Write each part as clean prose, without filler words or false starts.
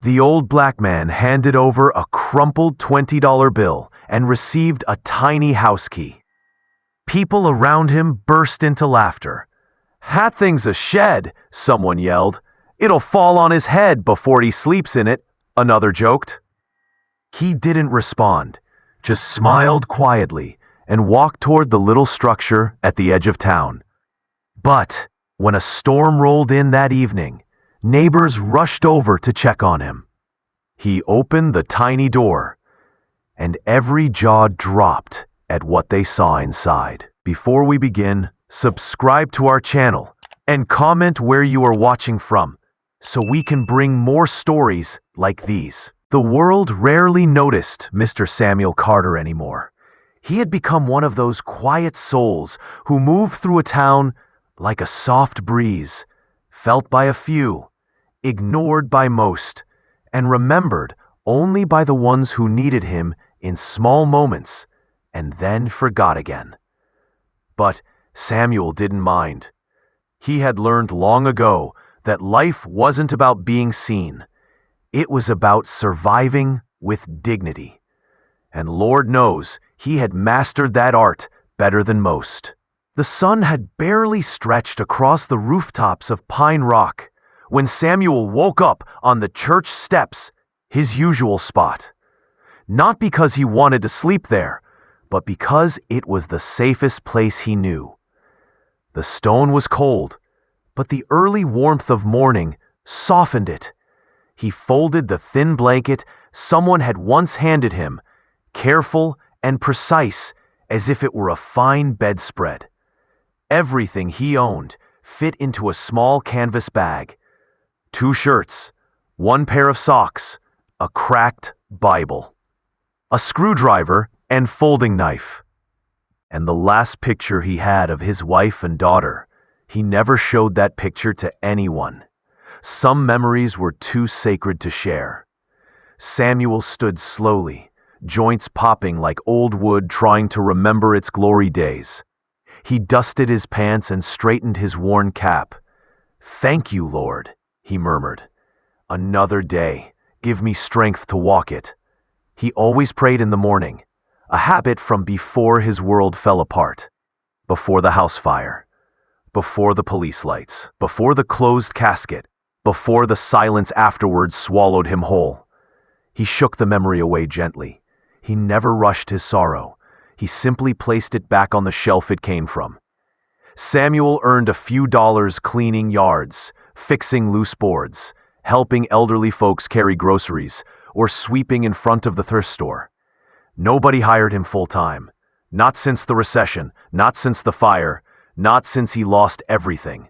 The old black man handed over a crumpled $20 bill and received a tiny house key. People around him burst into laughter. "That thing's a shed," someone yelled. "It'll fall on his head before he sleeps in it," another joked. He didn't respond, just smiled quietly and walked toward the little structure at the edge of town. But when a storm rolled in that evening, neighbors rushed over to check on him. He opened the tiny door, and every jaw dropped at what they saw inside. Before we begin, subscribe to our channel and comment where you are watching from so we can bring more stories like these. The world rarely noticed Mr. Samuel Carter anymore. He had become one of those quiet souls who move through a town like a soft breeze, felt by a few, ignored by most, and remembered only by the ones who needed him in small moments and then forgot again. But Samuel didn't mind. He had learned long ago that life wasn't about being seen. It was about surviving with dignity. And Lord knows he had mastered that art better than most. The sun had barely stretched across the rooftops of Pine Rock when Samuel woke up on the church steps, his usual spot. Not because he wanted to sleep there, but because it was the safest place he knew. The stone was cold, but the early warmth of morning softened it. He folded the thin blanket someone had once handed him, careful and precise as if it were a fine bedspread. Everything he owned fit into a small canvas bag. 2 shirts, 1 pair of socks, a cracked Bible, a screwdriver and folding knife. And the last picture he had of his wife and daughter, he never showed that picture to anyone. Some memories were too sacred to share. Samuel stood slowly, joints popping like old wood trying to remember its glory days. He dusted his pants and straightened his worn cap. "Thank you, Lord," he murmured. "Another day. Give me strength to walk it." He always prayed in the morning, a habit from before his world fell apart. Before the house fire, before the police lights, before the closed casket, before the silence afterwards swallowed him whole. He shook the memory away gently. He never rushed his sorrow. He simply placed it back on the shelf it came from. Samuel earned a few dollars cleaning yards, fixing loose boards, helping elderly folks carry groceries, or sweeping in front of the thrift store. Nobody hired him full-time. Not since the recession, not since the fire, not since he lost everything.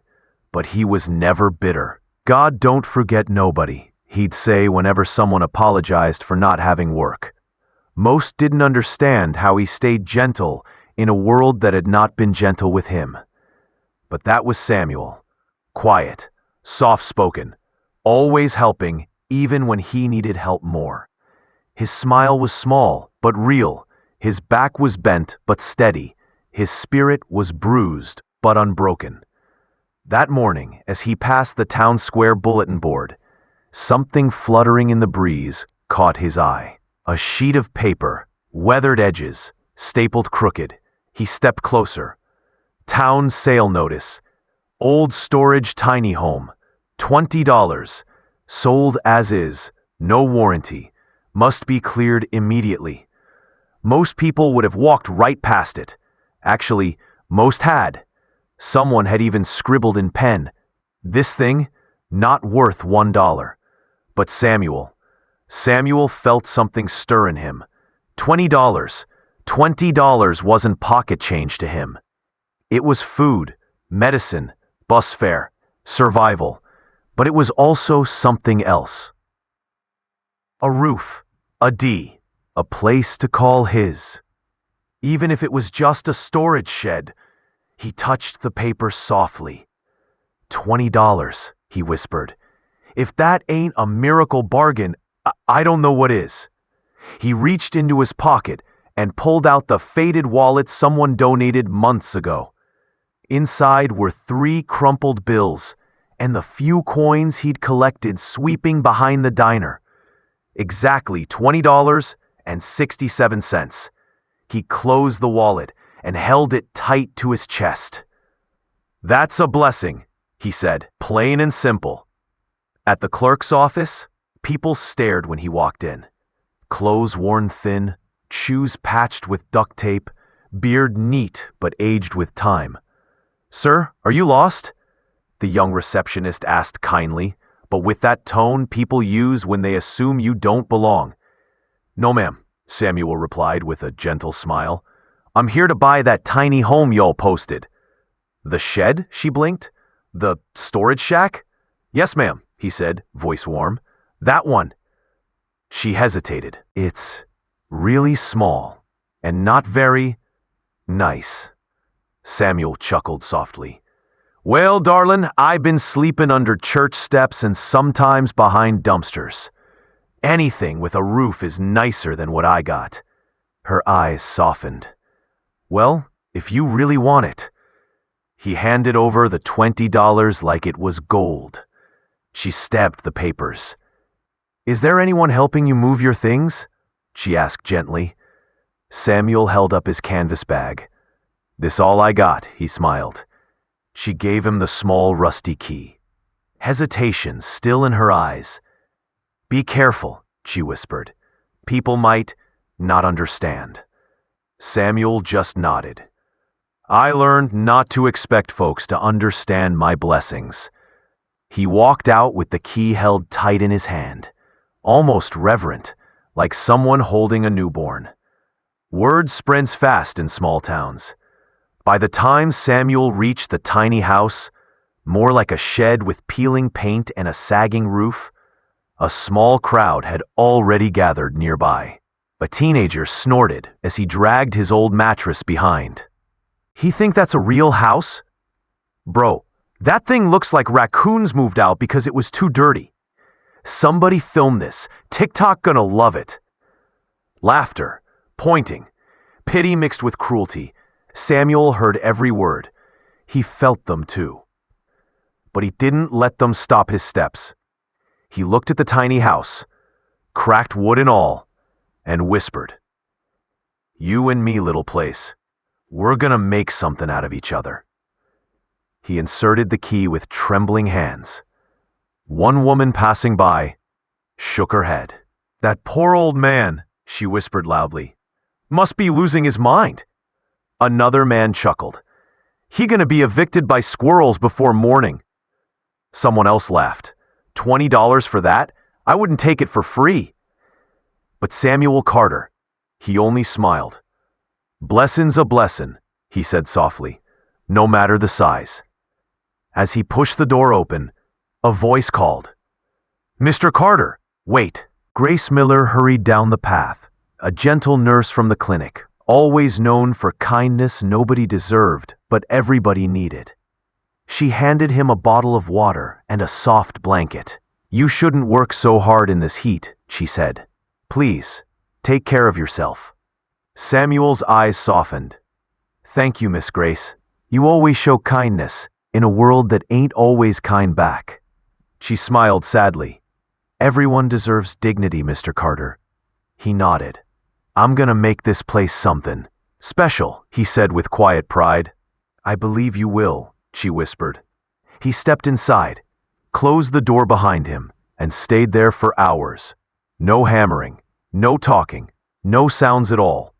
But he was never bitter. "God don't forget nobody," he'd say whenever someone apologized for not having work. Most didn't understand how he stayed gentle in a world that had not been gentle with him. But that was Samuel. Quiet, soft-spoken, always helping even when he needed help more. His smile was small but real. His back was bent but steady. His spirit was bruised but unbroken. That morning, as he passed the town square bulletin board, something fluttering in the breeze caught his eye. A sheet of paper, weathered edges, stapled crooked. He stepped closer. Town sale notice. Old storage tiny home. $20. Sold as is. No warranty. Must be cleared immediately. Most people would have walked right past it. Actually, most had. Someone had even scribbled in pen, "This thing, not worth $1. But Samuel felt something stir in him. $20. $20 wasn't pocket change to him. It was food, medicine, bus fare, survival. But it was also something else. A roof, a place to call his. Even if it was just a storage shed. He touched the paper softly. $20, he whispered. If that ain't a miracle bargain, I don't know what is. He reached into his pocket and pulled out the faded wallet someone donated months ago. Inside were 3 crumpled bills and the few coins he'd collected sweeping behind the diner. Exactly $20.67. He closed the wallet and held it tight to his chest. "That's a blessing," he said, plain and simple. At the clerk's office, people stared when he walked in. Clothes worn thin, shoes patched with duct tape, beard neat but aged with time. "Sir, are you lost?" the young receptionist asked kindly, but with that tone people use when they assume you don't belong. "No, ma'am," Samuel replied with a gentle smile. "I'm here to buy that tiny home y'all posted." "The shed?" she blinked. "The storage shack?" "Yes, ma'am," he said, voice warm. "That one." She hesitated. "It's really small and not very nice." Samuel chuckled softly. "Well, darlin', I've been sleeping under church steps and sometimes behind dumpsters. Anything with a roof is nicer than what I got." Her eyes softened. "Well, if you really want it." He handed over the $20 like it was gold. She stabbed the papers. "Is there anyone helping you move your things?" she asked gently. Samuel held up his canvas bag. "This all I got," he smiled. She gave him the small rusty key. Hesitation still in her eyes. "Be careful," she whispered. "People might not understand." Samuel just nodded. "I learned not to expect folks to understand my blessings." He walked out with the key held tight in his hand, almost reverent, like someone holding a newborn. Word spreads fast in small towns. By the time Samuel reached the tiny house, more like a shed with peeling paint and a sagging roof, a small crowd had already gathered nearby. A teenager snorted as he dragged his old mattress behind. "He think that's a real house?" "Bro, that thing looks like raccoons moved out because it was too dirty. Somebody film this. TikTok gonna love it." Laughter, pointing, pity mixed with cruelty. Samuel heard every word. He felt them too. But he didn't let them stop his steps. He looked at the tiny house, cracked wood and all, and whispered, "You and me, little place, we're gonna make something out of each other." He inserted the key with trembling hands. One woman passing by shook her head. "That poor old man," she whispered loudly, "must be losing his mind." Another man chuckled. "He gonna be evicted by squirrels before morning." Someone else laughed. $20 for that? I wouldn't take it for free." But Samuel Carter, he only smiled. "Blessin's a blessin'," he said softly, "no matter the size." As he pushed the door open, a voice called, "Mr. Carter, wait." Grace Miller hurried down the path, a gentle nurse from the clinic, always known for kindness nobody deserved, but everybody needed. She handed him a bottle of water and a soft blanket. "You shouldn't work so hard in this heat," she said. "Please, take care of yourself." Samuel's eyes softened. "Thank you, Miss Grace. You always show kindness in a world that ain't always kind back." She smiled sadly. "Everyone deserves dignity, Mr. Carter." He nodded. "I'm gonna make this place something special," he said with quiet pride. "I believe you will," she whispered. He stepped inside, closed the door behind him, and stayed there for hours. No hammering, no talking, no sounds at all.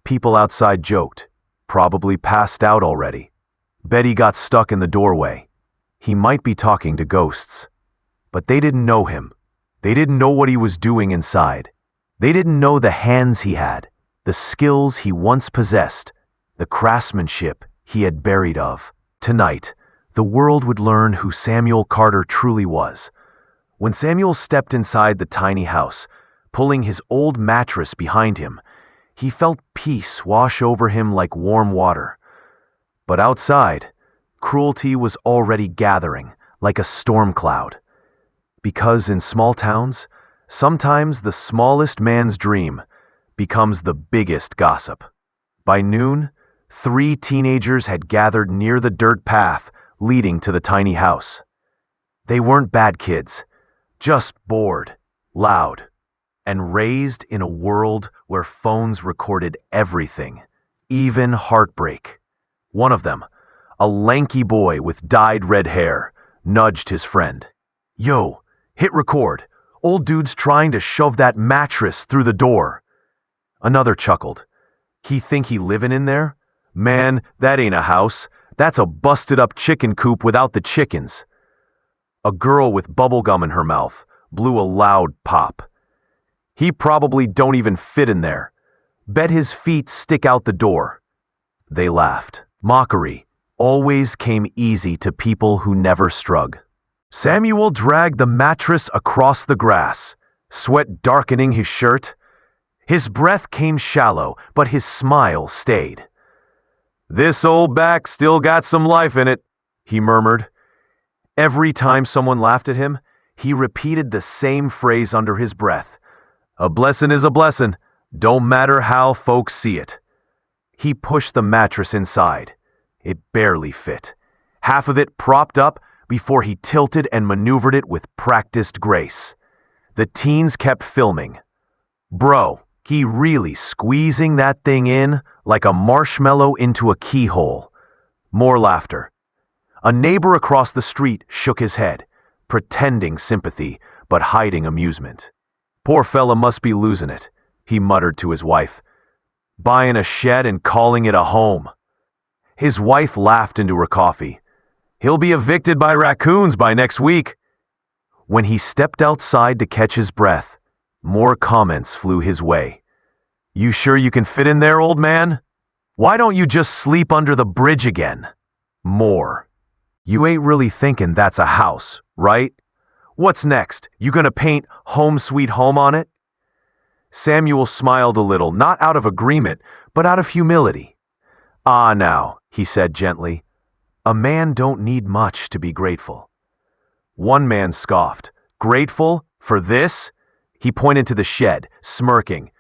People outside joked, probably passed out already. Betty got stuck in the doorway. He might be talking to ghosts. But they didn't know him. They didn't know what he was doing inside. They didn't know the hands he had, the skills he once possessed, the craftsmanship he had buried of. Tonight, the world would learn who Samuel Carter truly was. When Samuel stepped inside the tiny house, pulling his old mattress behind him, he felt peace wash over him like warm water. But outside, cruelty was already gathering like a storm cloud. Because in small towns, sometimes the smallest man's dream becomes the biggest gossip. By noon, 3 teenagers had gathered near the dirt path leading to the tiny house. They weren't bad kids, just bored, loud, and raised in a world where phones recorded everything, even heartbreak. One of them, a lanky boy with dyed red hair, nudged his friend. "Yo, hit record. Old dude's trying to shove that mattress through the door." Another chuckled. "He think he livin' in there? Man, that ain't a house. That's a busted-up chicken coop without the chickens." A girl with bubble gum in her mouth blew a loud pop. "He probably don't even fit in there. Bet his feet stick out the door." They laughed. Mockery always came easy to people who never struggled. Samuel dragged the mattress across the grass, sweat darkening his shirt. His breath came shallow, but his smile stayed. "This old back still got some life in it," he murmured. Every time someone laughed at him, he repeated the same phrase under his breath. "A blessin' is a blessin', don't matter how folks see it." He pushed the mattress inside. It barely fit. Half of it propped up before he tilted and maneuvered it with practiced grace. The teens kept filming. "Bro, he really squeezing that thing in like a marshmallow into a keyhole." More laughter. A neighbor across the street shook his head, pretending sympathy but hiding amusement. "Poor fella must be losing it," he muttered to his wife. "Buying a shed and calling it a home." His wife laughed into her coffee. "He'll be evicted by raccoons by next week." When he stepped outside to catch his breath, more comments flew his way. "You sure you can fit in there, old man? Why don't you just sleep under the bridge again?" More. "You ain't really thinking that's a house, right? What's next? You gonna paint Home Sweet Home on it?" Samuel smiled a little, not out of agreement, but out of humility. "Ah, now," he said gently, "a man don't need much to be grateful." One man scoffed. "Grateful? For this?" He pointed to the shed, smirking.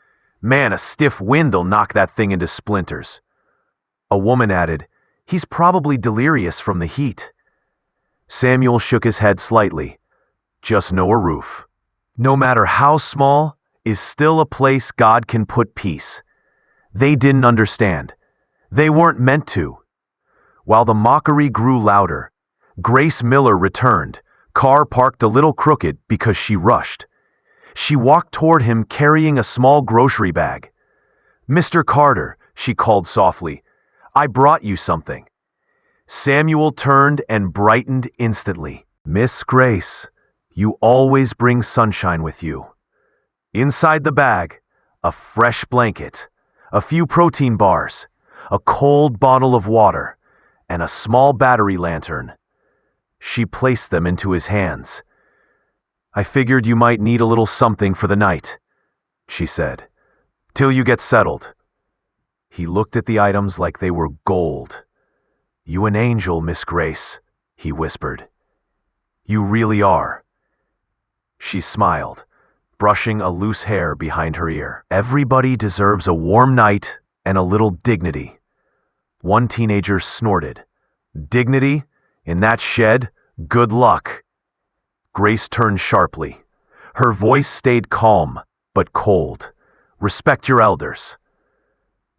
"Man, a stiff wind'll knock that thing into splinters." A woman added, "He's probably delirious from the heat." Samuel shook his head slightly. "Just know a roof, no matter how small, is still a place God can put peace." They didn't understand. They weren't meant to. While the mockery grew louder, Grace Miller returned, car parked a little crooked because she rushed. She walked toward him carrying a small grocery bag. "Mr. Carter," she called softly, "I brought you something." Samuel turned and brightened instantly. "Miss Grace, you always bring sunshine with you." Inside the bag, a fresh blanket, a few protein bars, a cold bottle of water, and a small battery lantern. She placed them into his hands. "I figured you might need a little something for the night," she said, "till you get settled." He looked at the items like they were gold. "You an angel, Miss Grace," he whispered. "You really are." She smiled, brushing a loose hair behind her ear. "Everybody deserves a warm night and a little dignity." One teenager snorted. "Dignity? In that shed? Good luck." Grace turned sharply. Her voice stayed calm, but cold. "Respect your elders."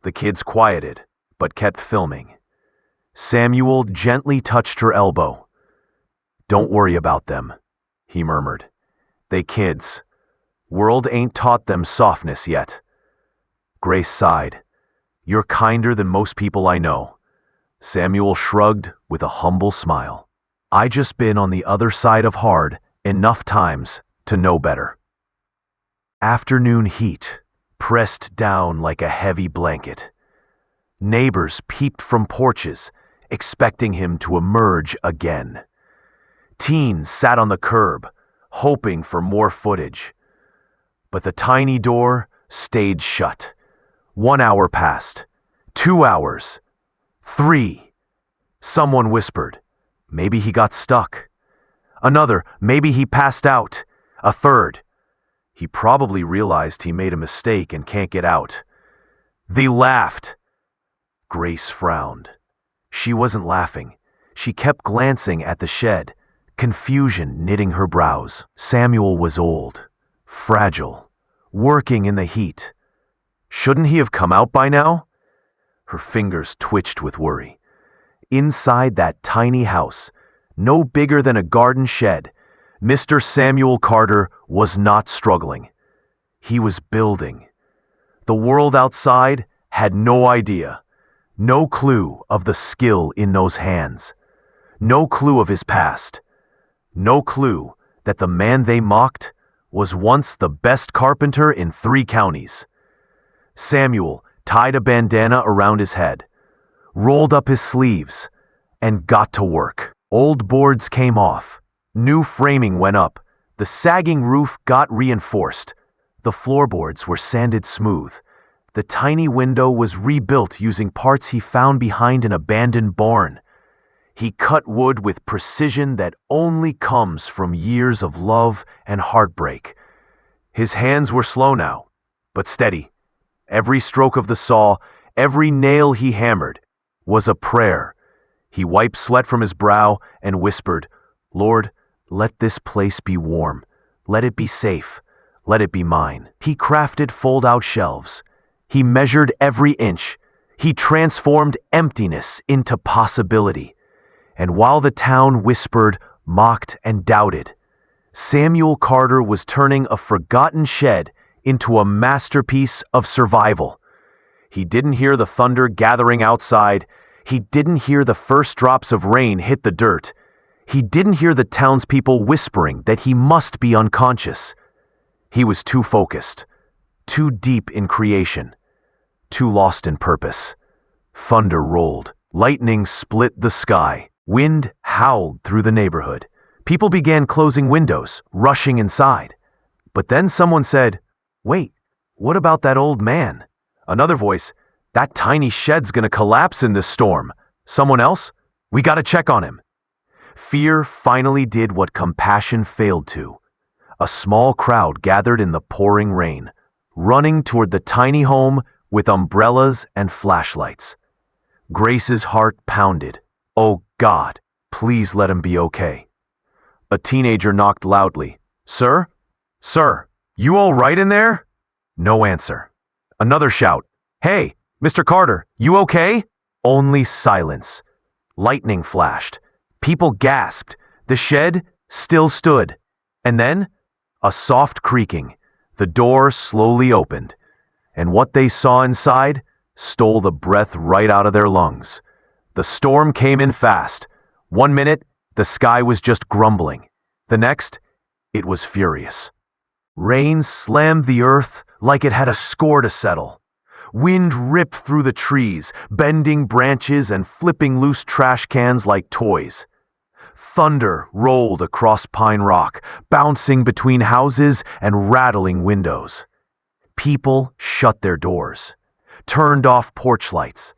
The kids quieted, but kept filming. Samuel gently touched her elbow. "Don't worry about them," he murmured. "They kids. World ain't taught them softness yet." Grace sighed. "You're kinder than most people I know." Samuel shrugged with a humble smile. "I just been on the other side of hard enough times to know better." Afternoon heat pressed down like a heavy blanket. Neighbors peeped from porches, expecting him to emerge again. Teens sat on the curb, hoping for more footage. But the tiny door stayed shut. 1 hour passed. 2 hours. 3. Someone whispered, "Maybe he got stuck." Another, "Maybe he passed out." A third, "He probably realized he made a mistake and can't get out." They laughed. Grace frowned. She wasn't laughing. She kept glancing at the shed, confusion knitting her brows. Samuel was old, fragile, working in the heat. Shouldn't he have come out by now? Her fingers twitched with worry. Inside that tiny house, no bigger than a garden shed, Mr. Samuel Carter was not struggling. He was building. The world outside had no idea, no clue of the skill in those hands, no clue of his past, no clue that the man they mocked was once the best carpenter in 3 counties. Samuel tied a bandana around his head, rolled up his sleeves, and got to work. Old boards came off. New framing went up. The sagging roof got reinforced. The floorboards were sanded smooth. The tiny window was rebuilt using parts he found behind an abandoned barn. He cut wood with precision that only comes from years of love and heartbreak. His hands were slow now, but steady. Every stroke of the saw, every nail he hammered, was a prayer. He wiped sweat from his brow and whispered, "Lord, let this place be warm. Let it be safe. Let it be mine." He crafted fold-out shelves. He measured every inch. He transformed emptiness into possibility. And while the town whispered, mocked, and doubted, Samuel Carter was turning a forgotten shed into a masterpiece of survival. He didn't hear the thunder gathering outside. He didn't hear the first drops of rain hit the dirt. He didn't hear the townspeople whispering that he must be unconscious. He was too focused, too deep in creation, too lost in purpose. Thunder rolled. Lightning split the sky. Wind howled through the neighborhood. People began closing windows, rushing inside. But then someone said, "Wait, what about that old man?" Another voice, "That tiny shed's gonna collapse in this storm." Someone else, "We gotta check on him." Fear finally did what compassion failed to. A small crowd gathered in the pouring rain, running toward the tiny home with umbrellas and flashlights. Grace's heart pounded. Oh God, please let him be okay. A teenager knocked loudly. "Sir? Sir, you all right in there?" No answer. Another shout. "Hey, Mr. Carter, you okay?" Only silence. Lightning flashed. People gasped. The shed still stood. And then, a soft creaking. The door slowly opened. And what they saw inside stole the breath right out of their lungs. The storm came in fast. 1 minute, the sky was just grumbling. The next, it was furious. Rain slammed the earth like it had a score to settle. Wind ripped through the trees, bending branches and flipping loose trash cans like toys. Thunder rolled across Pine Rock, bouncing between houses and rattling windows. People shut their doors, turned off porch lights,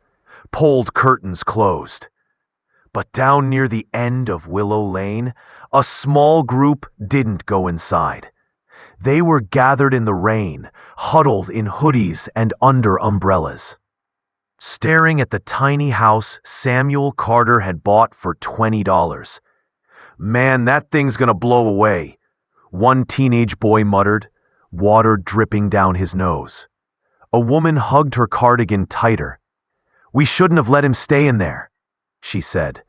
pulled curtains closed. But down near the end of Willow Lane, a small group didn't go inside. They were gathered in the rain, huddled in hoodies and under umbrellas, staring at the tiny house Samuel Carter had bought for $20. "Man, that thing's gonna blow away," one teenage boy muttered, water dripping down his nose. A woman hugged her cardigan tighter. "We shouldn't have let him stay in there," she said.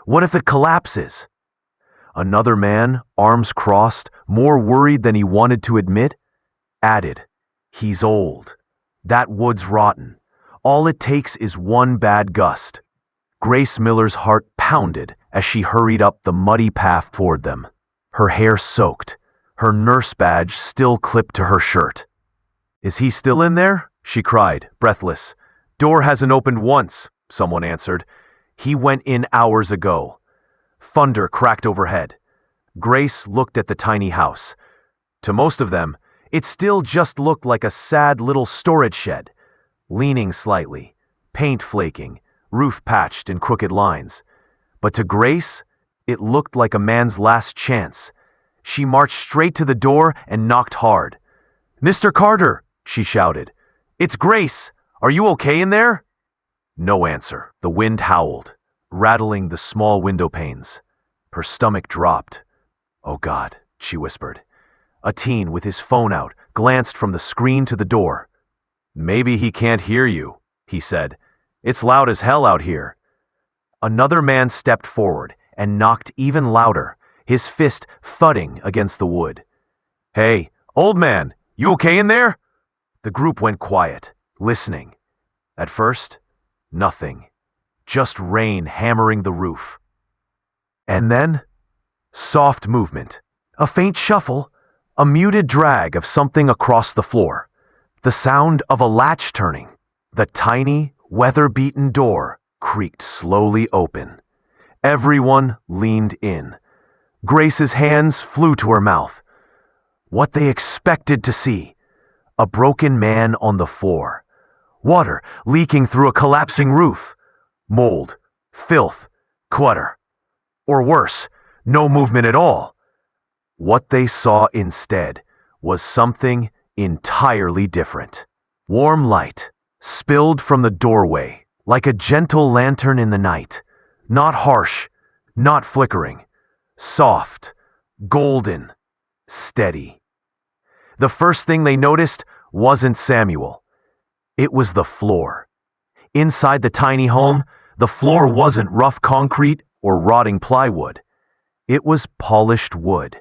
"What if it collapses?" Another man, arms crossed, more worried than he wanted to admit, added, "He's old. That wood's rotten. All it takes is one bad gust." Grace Miller's heart pounded as she hurried up the muddy path toward them, her hair soaked, her nurse badge still clipped to her shirt. "Is he still in there?" she cried, breathless. "Door hasn't opened once," someone answered. "He went in hours ago." Thunder cracked overhead. Grace looked at the tiny house. To most of them, it still just looked like a sad little storage shed, leaning slightly, paint flaking, roof patched in crooked lines. But to Grace, it looked like a man's last chance. She marched straight to the door and knocked hard. "Mr. Carter," she shouted. "It's Grace. Are you okay in there?" No answer. The wind howled, rattling the small window panes. Her stomach dropped. "Oh God," she whispered. A teen with his phone out glanced from the screen to the door. "Maybe he can't hear you," he said. "It's loud as hell out here." Another man stepped forward and knocked even louder, his fist thudding against the wood. "Hey, old man, you okay in there?" The group went quiet, listening. At first, nothing. Just rain hammering the roof. And then, soft movement. A faint shuffle, a muted drag of something across the floor. The sound of a latch turning. The tiny, weather-beaten door creaked slowly open. Everyone leaned in. Grace's hands flew to her mouth. What they expected to see. A broken man on the floor. Water leaking through a collapsing roof. Mold, filth, clutter. Or worse, no movement at all. What they saw instead was something entirely different. Warm light spilled from the doorway like a gentle lantern in the night. Not harsh, not flickering. Soft, golden, steady. The first thing they noticed wasn't Samuel. It was the floor. Inside the tiny home, the floor wasn't rough concrete or rotting plywood. It was polished wood.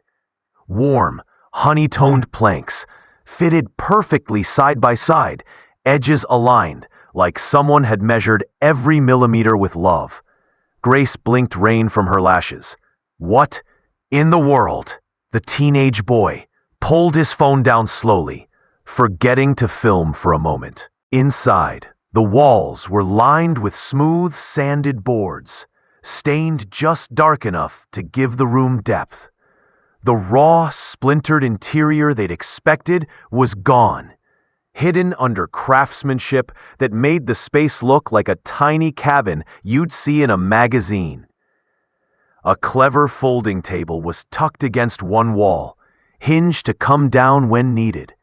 Warm, honey-toned planks, fitted perfectly side by side, edges aligned, like someone had measured every millimeter with love. Grace blinked rain from her lashes. What in the world? The teenage boy pulled his phone down slowly, forgetting to film for a moment. Inside, the walls were lined with smooth, sanded boards, stained just dark enough to give the room depth. The raw, splintered interior they'd expected was gone, hidden under craftsmanship that made the space look like a tiny cabin you'd see in a magazine. A clever folding table was tucked against one wall, hinged to come down when needed,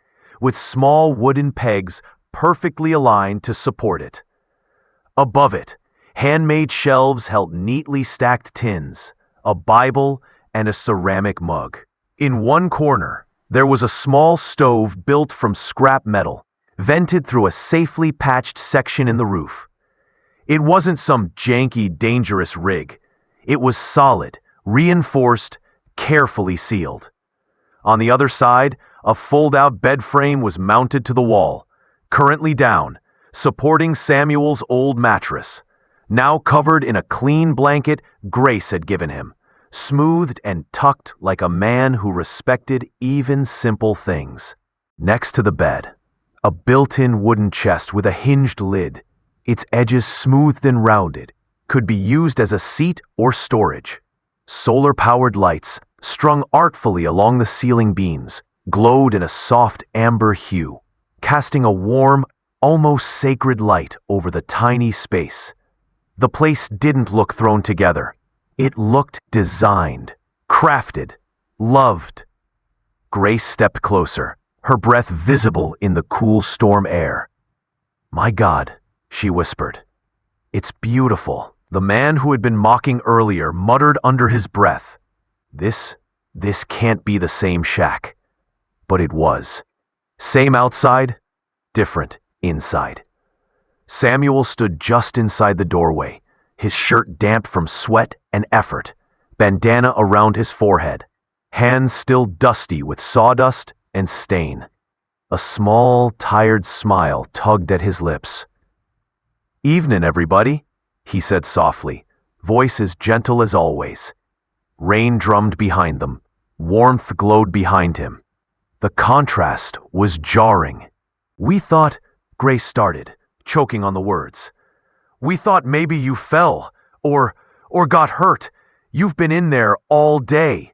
with small wooden pegs perfectly aligned to support it. Above it, handmade shelves held neatly stacked tins, a Bible, and a ceramic mug. In one corner, there was a small stove built from scrap metal, vented through a safely patched section in the roof. It wasn't some janky, dangerous rig. It was solid, reinforced, carefully sealed. On the other side, a fold-out bed frame was mounted to the wall, currently down, supporting Samuel's old mattress, now covered in a clean blanket Grace had given him, smoothed and tucked like a man who respected even simple things. Next to the bed, a built-in wooden chest with a hinged lid, its edges smoothed and rounded, could be used as a seat or storage. Solar-powered lights, strung artfully along the ceiling beams, glowed in a soft amber hue, casting a warm, almost sacred light over the tiny space. The place didn't look thrown together. It looked designed, crafted, loved. Grace stepped closer, her breath visible in the cool storm air. "My God," she whispered. "It's beautiful." The man who had been mocking earlier muttered under his breath. This can't be the same shack." But it was. Same outside, different inside. Samuel stood just inside the doorway, his shirt damp from sweat and effort, bandana around his forehead, hands still dusty with sawdust and stain. A small, tired smile tugged at his lips. "Evening, everybody," he said softly, voice as gentle as always. Rain drummed behind them. Warmth glowed behind him. The contrast was jarring. "We thought," Grace started, choking on the words. "We thought maybe you fell, or got hurt. You've been in there all day."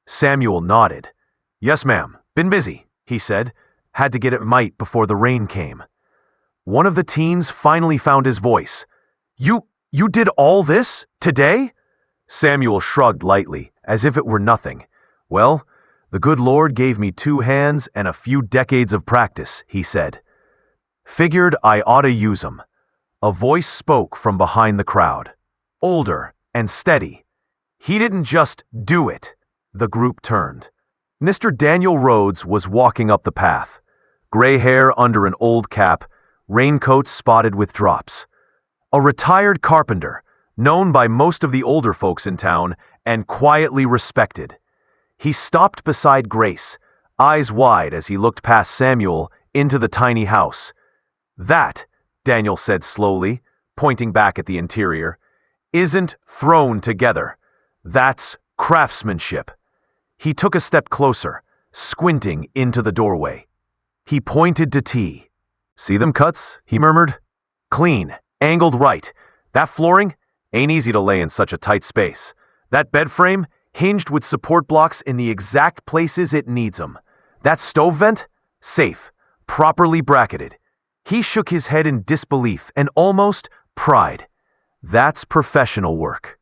Samuel nodded. "Yes, ma'am. Been busy," he said. "Had to get it mite before the rain came." One of the teens finally found his voice. You did all this? Today?" Samuel shrugged lightly, as if it were nothing. "Well, the good Lord gave me 2 hands and a few decades of practice," he said. "Figured I oughta use 'em." A voice spoke from behind the crowd, older and steady. "He didn't just do it. The group turned. Mr. Daniel Rhodes was walking up the path. Gray hair under an old cap, raincoat spotted with drops. A retired carpenter, known by most of the older folks in town and quietly respected. He stopped beside Grace, eyes wide as he looked past Samuel into the tiny house. "That," Daniel said slowly, pointing back at the interior, "isn't thrown together. That's craftsmanship." He took a step closer, squinting into the doorway. He pointed to T. "See them cuts?" he murmured. "Clean, angled right. That flooring ain't easy to lay in such a tight space. That bed frame hinged with support blocks in the exact places it needs 'em. That stove vent? Safe, properly bracketed." He shook his head in disbelief and almost pride. "That's professional work."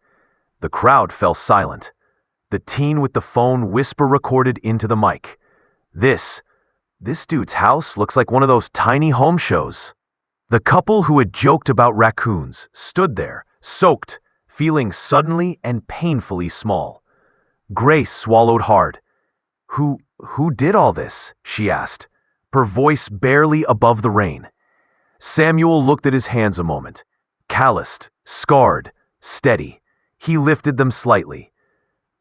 The crowd fell silent. The teen with the phone whisper recorded into the mic. This dude's house looks like one of those tiny home shows." The couple who had joked about raccoons stood there, soaked, feeling suddenly and painfully small. Grace swallowed hard. Who did all this?" she asked, her voice barely above the rain. Samuel looked at his hands a moment. Calloused, scarred, steady. He lifted them slightly.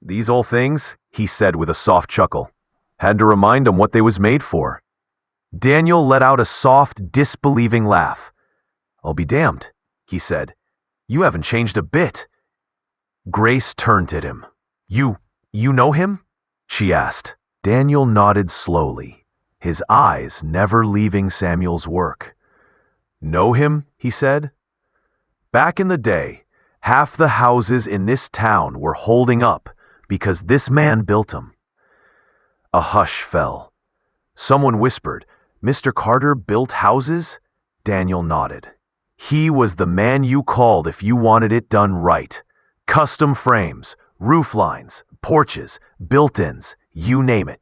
"These old things," he said with a soft chuckle. "Had to remind 'em what they was made for." Daniel let out a soft, disbelieving laugh. "I'll be damned," he said. "You haven't changed a bit." Grace turned at him. You know him?" she asked. Daniel nodded slowly, his eyes never leaving Samuel's work. "Know him?" he said. "Back in the day, half the houses in this town were holding up because this man built them." A hush fell. Someone whispered, "Mr. Carter built houses?" Daniel nodded. "He was the man you called if you wanted it done right. Custom frames, roof lines, porches, built-ins, you name it.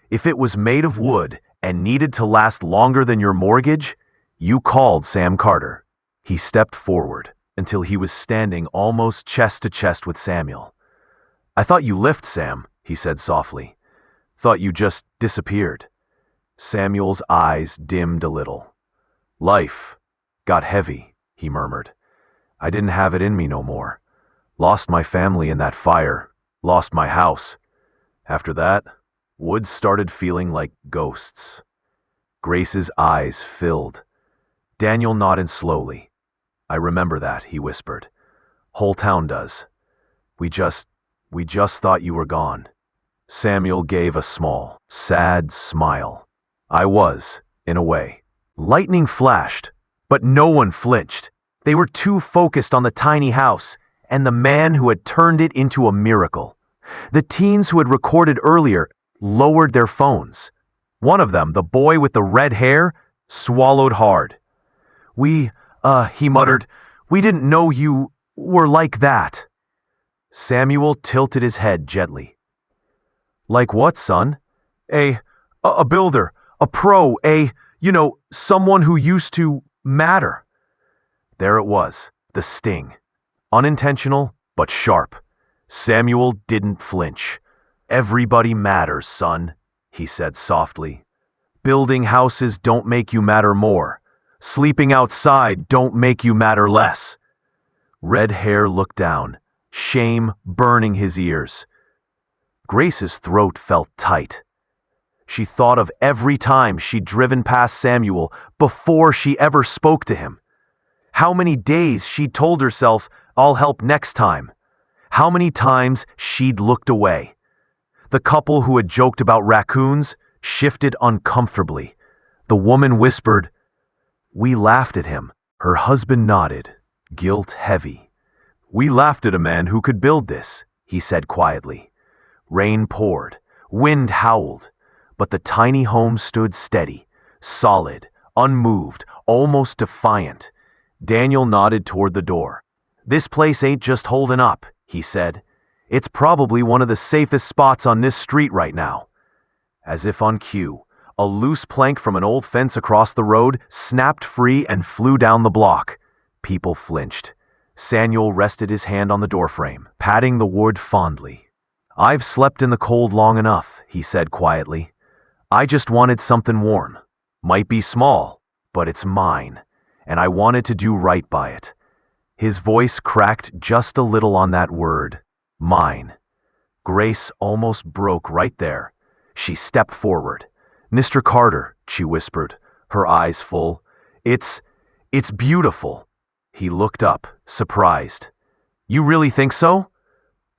If it was made of wood and needed to last longer than your mortgage, you called Sam Carter." He stepped forward until he was standing almost chest to chest with Samuel. "I thought you left, Sam," he said softly. "Thought you just disappeared." Samuel's eyes dimmed a little. "Life got heavy," he murmured. "I didn't have it in me no more. Lost my family in that fire. Lost my house. After that, woods started feeling like ghosts." Grace's eyes filled. Daniel nodded slowly. "I remember that," he whispered. "Whole town does. We just thought you were gone." Samuel gave a small, sad smile. "I was, in a way." Lightning flashed, but no one flinched. They were too focused on the tiny house and the man who had turned it into a miracle. The teens who had recorded earlier lowered their phones. One of them, the boy with the red hair, swallowed hard. He muttered, "We didn't know you were like that." Samuel tilted his head gently. "Like what, son?" A builder, a pro, someone who used to matter." There it was, the sting. Unintentional, but sharp. Samuel didn't flinch. "Everybody matters, son," he said softly. "Building houses don't make you matter more. Sleeping outside don't make you matter less." Red hair looked down, shame burning his ears. Grace's throat felt tight. She thought of every time she'd driven past Samuel before she ever spoke to him. How many days she'd told herself, "I'll help next time." How many times she'd looked away. The couple who had joked about raccoons shifted uncomfortably. The woman whispered, "We laughed at him." Her husband nodded, guilt heavy. "We laughed at a man who could build this," he said quietly. Rain poured, wind howled, but the tiny home stood steady, solid, unmoved, almost defiant. Daniel nodded toward the door. "This place ain't just holding up," he said. "It's probably one of the safest spots on this street right now." As if on cue, a loose plank from an old fence across the road snapped free and flew down the block. People flinched. Samuel rested his hand on the doorframe, patting the wood fondly. "I've slept in the cold long enough," he said quietly. "I just wanted something warm. Might be small, but it's mine, and I wanted to do right by it." His voice cracked just a little on that word, mine. Grace almost broke right there. She stepped forward. "Mr. Carter," she whispered, her eyes full. It's beautiful." He looked up, surprised. "You really think so?"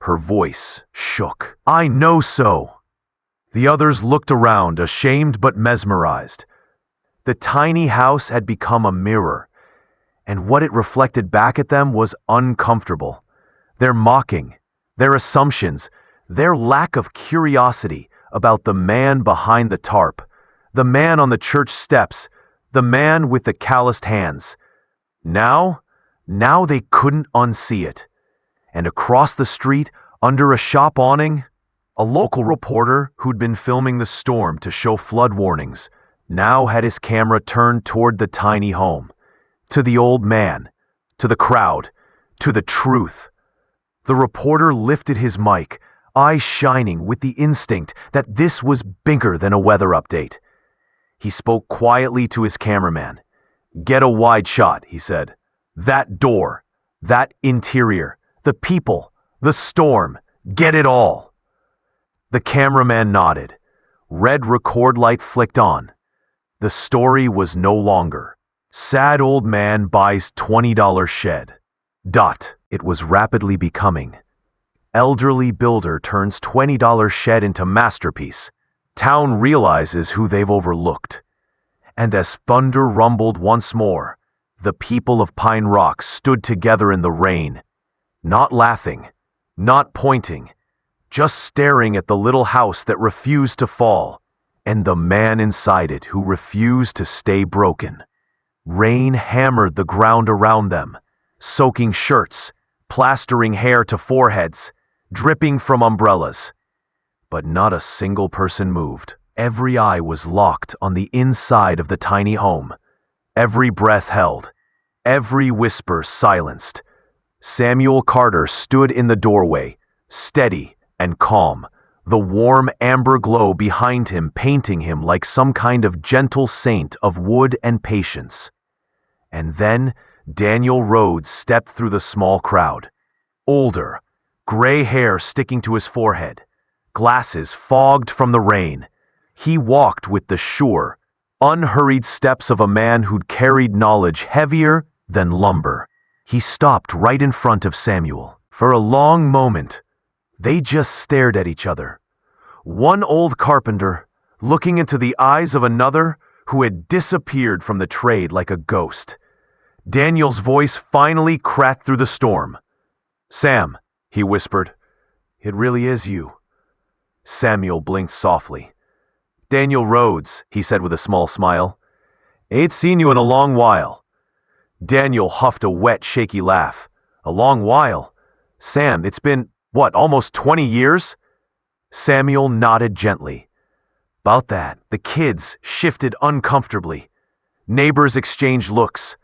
Her voice shook. "I know so." The others looked around, ashamed but mesmerized. The tiny house had become a mirror, and what it reflected back at them was uncomfortable. Their mocking, their assumptions, their lack of curiosity about the man behind the tarp, the man on the church steps, the man with the calloused hands. Now they couldn't unsee it. And across the street, under a shop awning, a local reporter who'd been filming the storm to show flood warnings now had his camera turned toward the tiny home, to the old man, to the crowd, to the truth. The reporter lifted his mic, eyes shining with the instinct that this was bigger than a weather update. He spoke quietly to his cameraman. "Get a wide shot," he said. "That door, that interior, the people, the storm, get it all." The cameraman nodded. Red record light flicked on. The story was no longer, "Sad old man buys $20 shed." It was rapidly becoming. Elderly builder turns $20 shed into masterpiece. Town realizes who they've overlooked. And as thunder rumbled once more, the people of Pine Rock stood together in the rain, not laughing, not pointing, just staring at the little house that refused to fall, and the man inside it who refused to stay broken. Rain hammered the ground around them, soaking shirts, plastering hair to foreheads, dripping from umbrellas. But not a single person moved. Every eye was locked on the inside of the tiny home. Every breath held. Every whisper silenced. Samuel Carter stood in the doorway, steady and calm, the warm amber glow behind him painting him like some kind of gentle saint of wood and patience. And then Daniel Rhodes stepped through the small crowd. Older, gray hair sticking to his forehead, glasses fogged from the rain. He walked with the sure, unhurried steps of a man who'd carried knowledge heavier than lumber. He stopped right in front of Samuel. For a long moment, they just stared at each other. One old carpenter looking into the eyes of another who had disappeared from the trade like a ghost. Daniel's voice finally cracked through the storm. "Sam," he whispered, "it really is you." Samuel blinked softly. "Daniel Rhodes," he said with a small smile. "Ain't seen you in a long while." Daniel huffed a wet, shaky laugh. "A long while? Sam, it's been, what, almost 20 years?" Samuel nodded gently. "'Bout that." The kids shifted uncomfortably. Neighbors exchanged looks.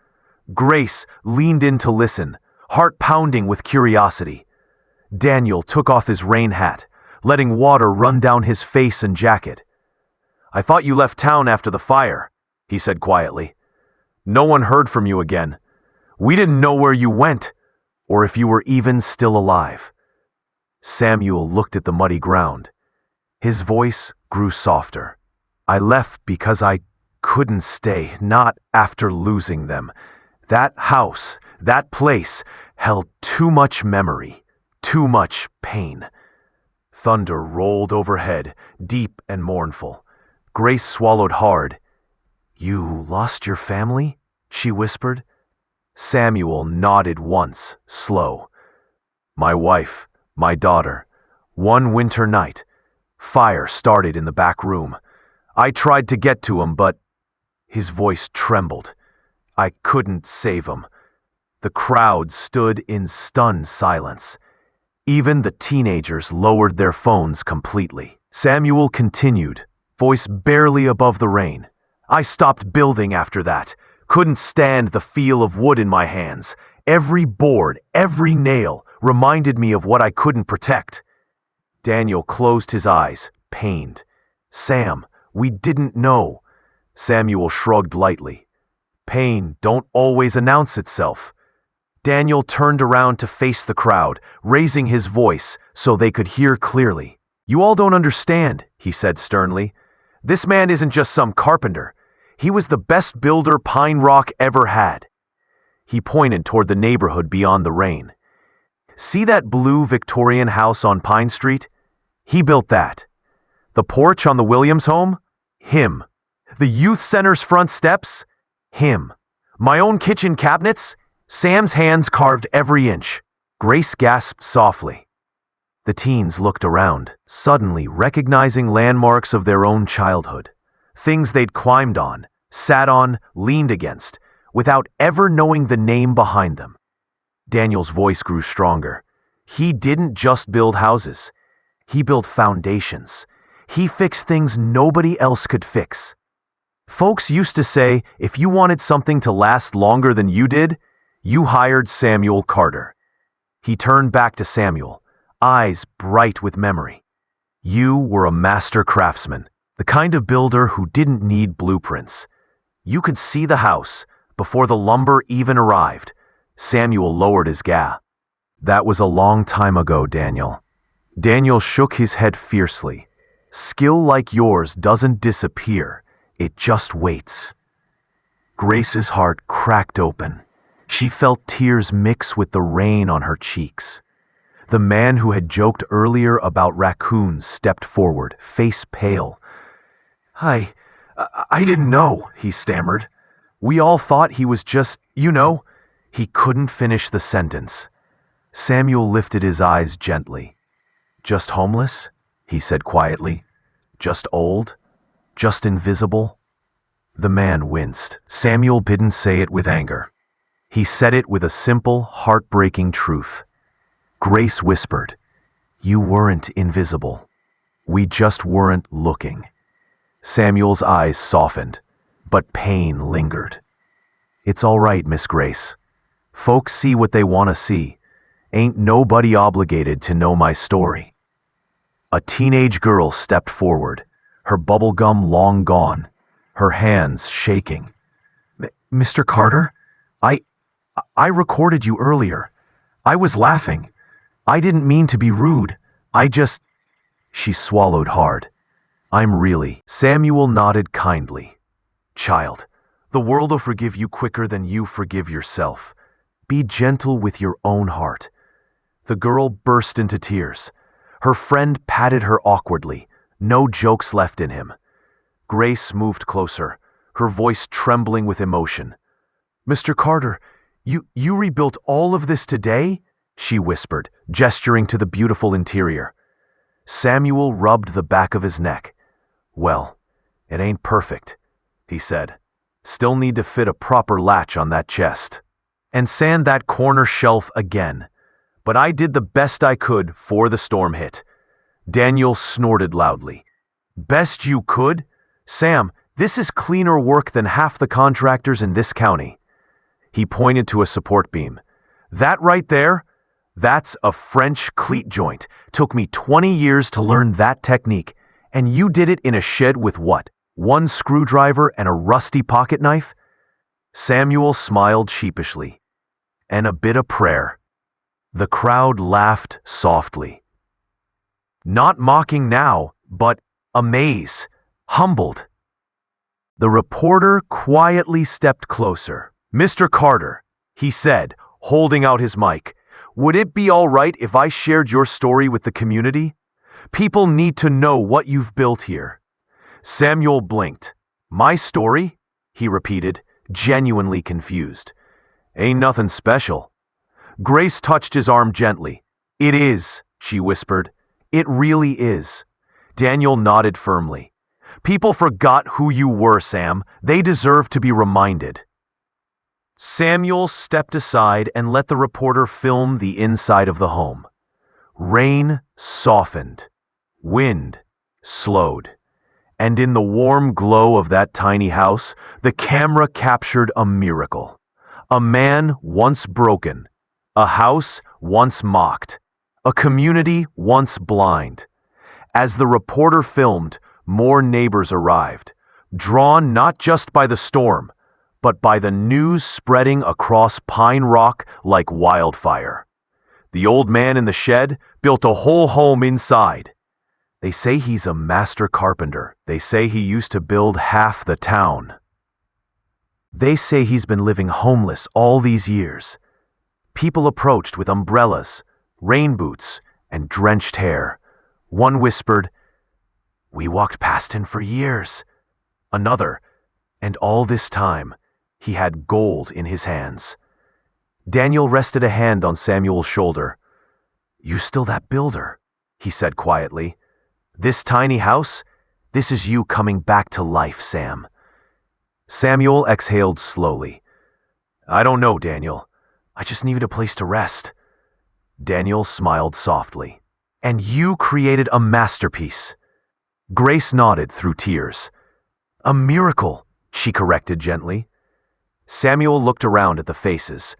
Grace leaned in to listen, heart pounding with curiosity. Daniel took off his rain hat, letting water run down his face and jacket. "I thought you left town after the fire," he said quietly. "No one heard from you again. We didn't know where you went, or if you were even still alive." Samuel looked at the muddy ground. His voice grew softer. "I left because I couldn't stay, not after losing them. That house, that place, held too much memory, too much pain." Thunder rolled overhead, deep and mournful. Grace swallowed hard. "You lost your family?" she whispered. Samuel nodded once, slow. "My wife, my daughter. One winter night. Fire started in the back room. I tried to get to 'em, but..." His voice trembled. "I couldn't save 'em." The crowd stood in stunned silence. Even the teenagers lowered their phones completely. Samuel continued, voice barely above the rain. "I stopped building after that. Couldn't stand the feel of wood in my hands. Every board, every nail reminded me of what I couldn't protect." Daniel closed his eyes, pained. Sam, we didn't know. Samuel shrugged lightly. Pain don't always announce itself. Daniel turned around to face the crowd, raising his voice so they could hear clearly. You all don't understand, he said sternly. This man isn't just some carpenter. He was the best builder Pine Rock ever had. He pointed toward the neighborhood beyond the rain. See that blue Victorian house on Pine Street? He built that. The porch on the Williams home? Him. The youth center's front steps? Him. My own kitchen cabinets? Sam's hands carved every inch. Grace gasped softly. The teens looked around, suddenly recognizing landmarks of their own childhood. Things they'd climbed on, sat on, leaned against, without ever knowing the name behind them. Daniel's voice grew stronger. He didn't just build houses. He built foundations. He fixed things nobody else could fix. Folks used to say, if you wanted something to last longer than you did, you hired Samuel Carter. He turned back to Samuel, eyes bright with memory. You were a master craftsman, the kind of builder who didn't need blueprints. You could see the house before the lumber even arrived. Samuel lowered his gaze. That was a long time ago, Daniel. Daniel shook his head fiercely. Skill like yours doesn't disappear. It just waits. Grace's heart cracked open. She felt tears mix with the rain on her cheeks. The man who had joked earlier about raccoons stepped forward, face pale. I didn't know, he stammered. We all thought he was just, He couldn't finish the sentence. Samuel lifted his eyes gently. Just homeless? He said quietly. Just old? Just invisible? The man winced. Samuel didn't say it with anger. He said it with a simple, heartbreaking truth. Grace whispered, You weren't invisible. We just weren't looking. Samuel's eyes softened, but pain lingered. It's all right, Miss Grace. Folks see what they want to see. Ain't nobody obligated to know my story. A teenage girl stepped forward, her bubble gum long gone, her hands shaking. Mr. Carter, I recorded you earlier. I was laughing. I didn't mean to be rude. She swallowed hard. I'm really. Samuel nodded kindly. Child, the world'll forgive you quicker than you forgive yourself. Be gentle with your own heart. The girl burst into tears. Her friend patted her awkwardly, no jokes left in him. Grace moved closer, her voice trembling with emotion. Mr. Carter, you rebuilt all of this today? She whispered, gesturing to the beautiful interior. Samuel rubbed the back of his neck. Well, it ain't perfect, he said. Still need to fit a proper latch on that chest. And sand that corner shelf again. But I did the best I could before the storm hit. Daniel snorted loudly. Best you could? Sam, this is cleaner work than half the contractors in this county. He pointed to a support beam. That right there? That's a French cleat joint. Took me 20 years to learn that technique. And you did it in a shed with what? One screwdriver and a rusty pocket knife? Samuel smiled sheepishly. And a bit of prayer. The crowd laughed softly. Not mocking now, but amazed, humbled. The reporter quietly stepped closer. Mr. Carter, he said, holding out his mic, would it be all right if I shared your story with the community? People need to know what you've built here. Samuel blinked. My story? He repeated, genuinely confused. Ain't nothing special. Grace touched his arm gently. It is, she whispered. It really is. Daniel nodded firmly. People forgot who you were, Sam. They deserve to be reminded. Samuel stepped aside and let the reporter film the inside of the home. Rain softened. Wind slowed. And in the warm glow of that tiny house, the camera captured a miracle. A man once broken. A house once mocked. A community once blind. As the reporter filmed, more neighbors arrived, drawn not just by the storm, but by the news spreading across Pine Rock like wildfire. The old man in the shed built a whole home inside. They say he's a master carpenter. They say he used to build half the town. They say he's been living homeless all these years. People approached with umbrellas, rain boots, and drenched hair. One whispered, "We walked past him for years." Another, "And all this time, he had gold in his hands." Daniel rested a hand on Samuel's shoulder. "You still that builder?" he said quietly. "This tiny house? This is you coming back to life, Sam." Samuel exhaled slowly. "I don't know, Daniel. I just needed a place to rest." Daniel smiled softly. "And you created a masterpiece." Grace nodded through tears. "A miracle," she corrected gently. Samuel looked around at the faces.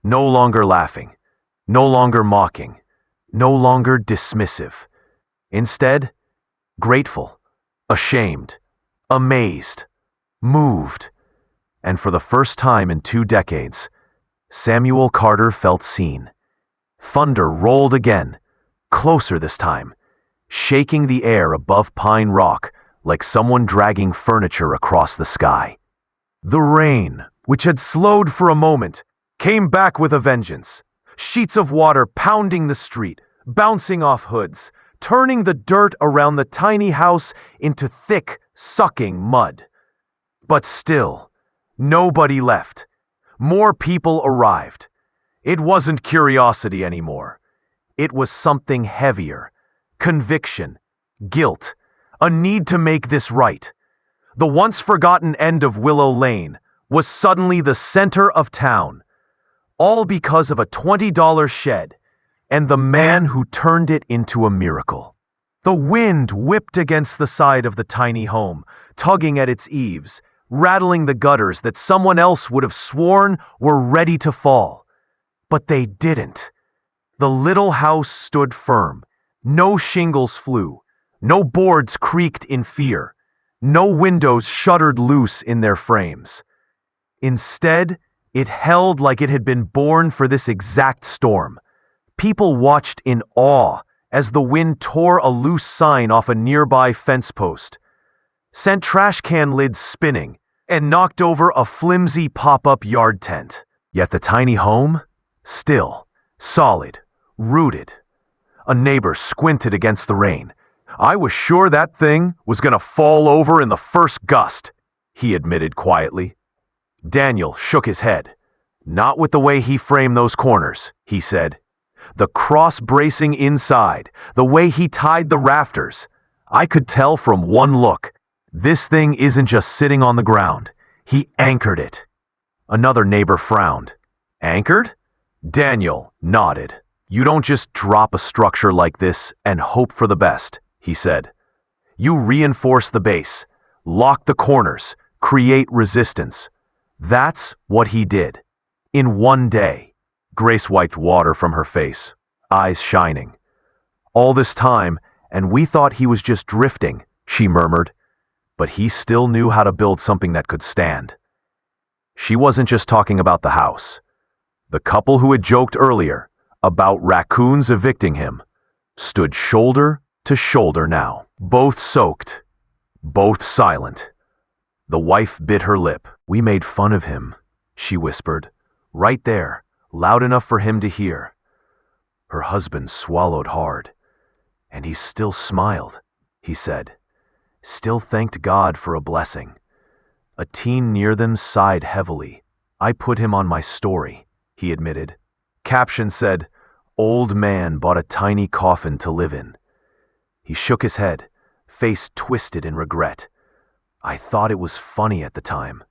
No longer laughing, no longer mocking, no longer dismissive. Instead, grateful, ashamed, amazed, moved. And for the first time in 2 decades, Samuel Carter felt seen. Thunder rolled again, closer this time, shaking the air above Pine Rock like someone dragging furniture across the sky. The rain, which had slowed for a moment, came back with a vengeance. Sheets of water pounding the street, bouncing off hoods, turning the dirt around the tiny house into thick, sucking mud. But still, nobody left. More people arrived. It wasn't curiosity anymore. It was something heavier. Conviction, guilt, a need to make this right. The once forgotten end of Willow Lane was suddenly the center of town, all because of a $20 shed and the man who turned it into a miracle. The wind whipped against the side of the tiny home, tugging at its eaves, rattling the gutters that someone else would have sworn were ready to fall. But they didn't. The little house stood firm. No shingles flew. No boards creaked in fear. No windows shuddered loose in their frames. Instead, it held like it had been born for this exact storm. People watched in awe as the wind tore a loose sign off a nearby fence post, sent trash can lids spinning, and knocked over a flimsy pop-up yard tent. Yet the tiny home? Still, solid, rooted. A neighbor squinted against the rain. "I was sure that thing was gonna fall over in the first gust," he admitted quietly. Daniel shook his head. "Not with the way he framed those corners," he said. "The cross bracing inside, the way he tied the rafters. I could tell from one look. This thing isn't just sitting on the ground. He anchored it." Another neighbor frowned. "Anchored?" Daniel nodded. "You don't just drop a structure like this and hope for the best," he said. "You reinforce the base, lock the corners, create resistance." That's what he did. In one day. Grace wiped water from her face, eyes shining. "All this time, and we thought he was just drifting," she murmured. "But he still knew how to build something that could stand." She wasn't just talking about the house. The couple who had joked earlier about raccoons evicting him stood shoulder to shoulder now, both soaked, both silent. The wife bit her lip. "We made fun of him," she whispered, right there, loud enough for him to hear. Her husband swallowed hard. "And he still smiled," he said. "Still thanked God for a blessing." A teen near them sighed heavily. "I put him on my story," he admitted. Caption said, "Old man bought a tiny coffin to live in." He shook his head, face twisted in regret. "I thought it was funny at the time."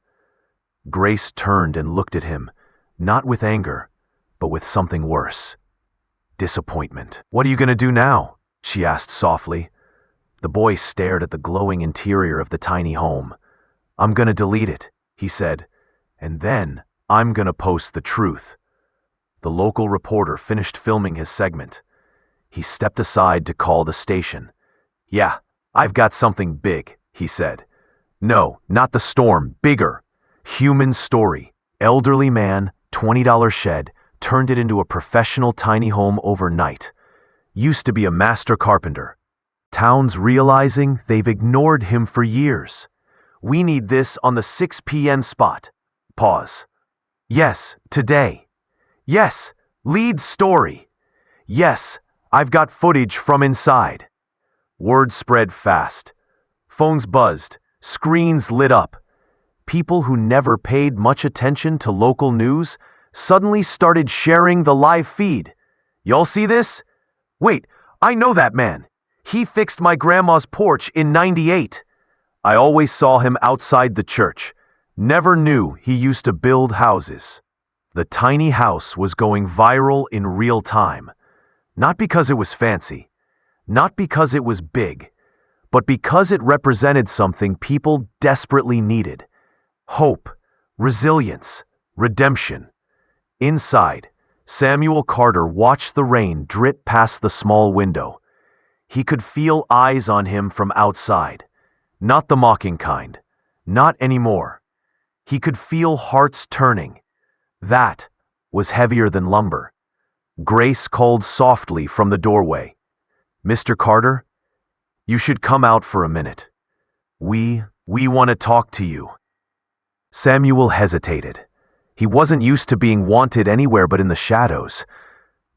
Grace turned and looked at him, not with anger, but with something worse. Disappointment. "What are you going to do now?" she asked softly. The boy stared at the glowing interior of the tiny home. "I'm going to delete it," he said, "and then I'm going to post the truth." The local reporter finished filming his segment. He stepped aside to call the station. Yeah, I've got something big, he said. No, not the storm, bigger. Human story. Elderly man, $20 shed, turned it into a professional tiny home overnight. Used to be a master carpenter. Town's realizing they've ignored him for years. We need this on the 6 p.m. spot. Pause. Yes, today. Yes, lead story. Yes, I've got footage from inside. Word spread fast. Phones buzzed, screens lit up. People who never paid much attention to local news suddenly started sharing the live feed. Y'all see this? Wait, I know that man. He fixed my grandma's porch in '98. I always saw him outside the church. Never knew he used to build houses. The tiny house was going viral in real time. Not because it was fancy, not because it was big, but because it represented something people desperately needed. Hope, resilience, redemption. Inside, Samuel Carter watched the rain drip past the small window. He could feel eyes on him from outside. Not the mocking kind. Not anymore. He could feel hearts turning. That was heavier than lumber. Grace called softly from the doorway. "Mr. Carter, you should come out for a minute. We want to talk to you." Samuel hesitated. He wasn't used to being wanted anywhere but in the shadows.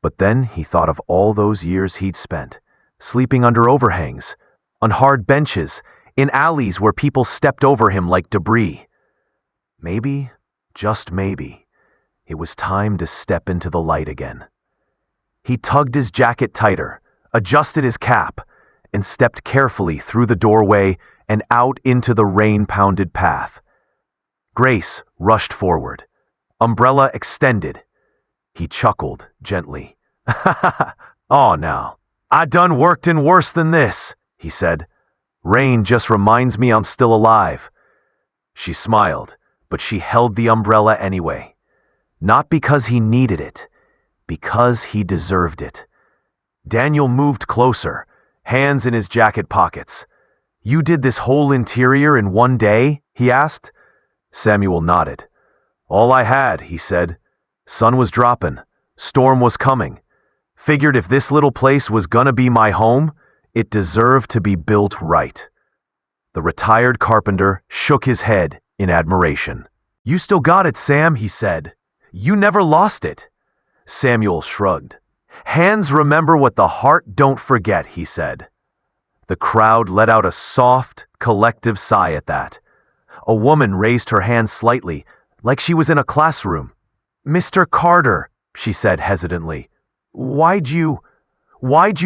But then he thought of all those years he'd spent, sleeping under overhangs, on hard benches, in alleys where people stepped over him like debris. Maybe, just maybe, it was time to step into the light again. He tugged his jacket tighter, adjusted his cap, and stepped carefully through the doorway and out into the rain-pounded path. Grace rushed forward, umbrella extended. He chuckled gently. "Aw, now, I done worked in worse than this," he said. "Rain just reminds me I'm still alive." She smiled, but she held the umbrella anyway. Not because he needed it, because he deserved it. Daniel moved closer, hands in his jacket pockets. "You did this whole interior in one day?" he asked. Samuel nodded. "All I had," he said. "Sun was dropping. Storm was coming. Figured if this little place was gonna be my home, it deserved to be built right." The retired carpenter shook his head in admiration. "You still got it, Sam," he said. "You never lost it." Samuel shrugged. "Hands remember what the heart don't forget," he said. The crowd let out a soft, collective sigh at that. A woman raised her hand slightly, like she was in a classroom. "Mr. Carter," she said hesitantly, Why'd you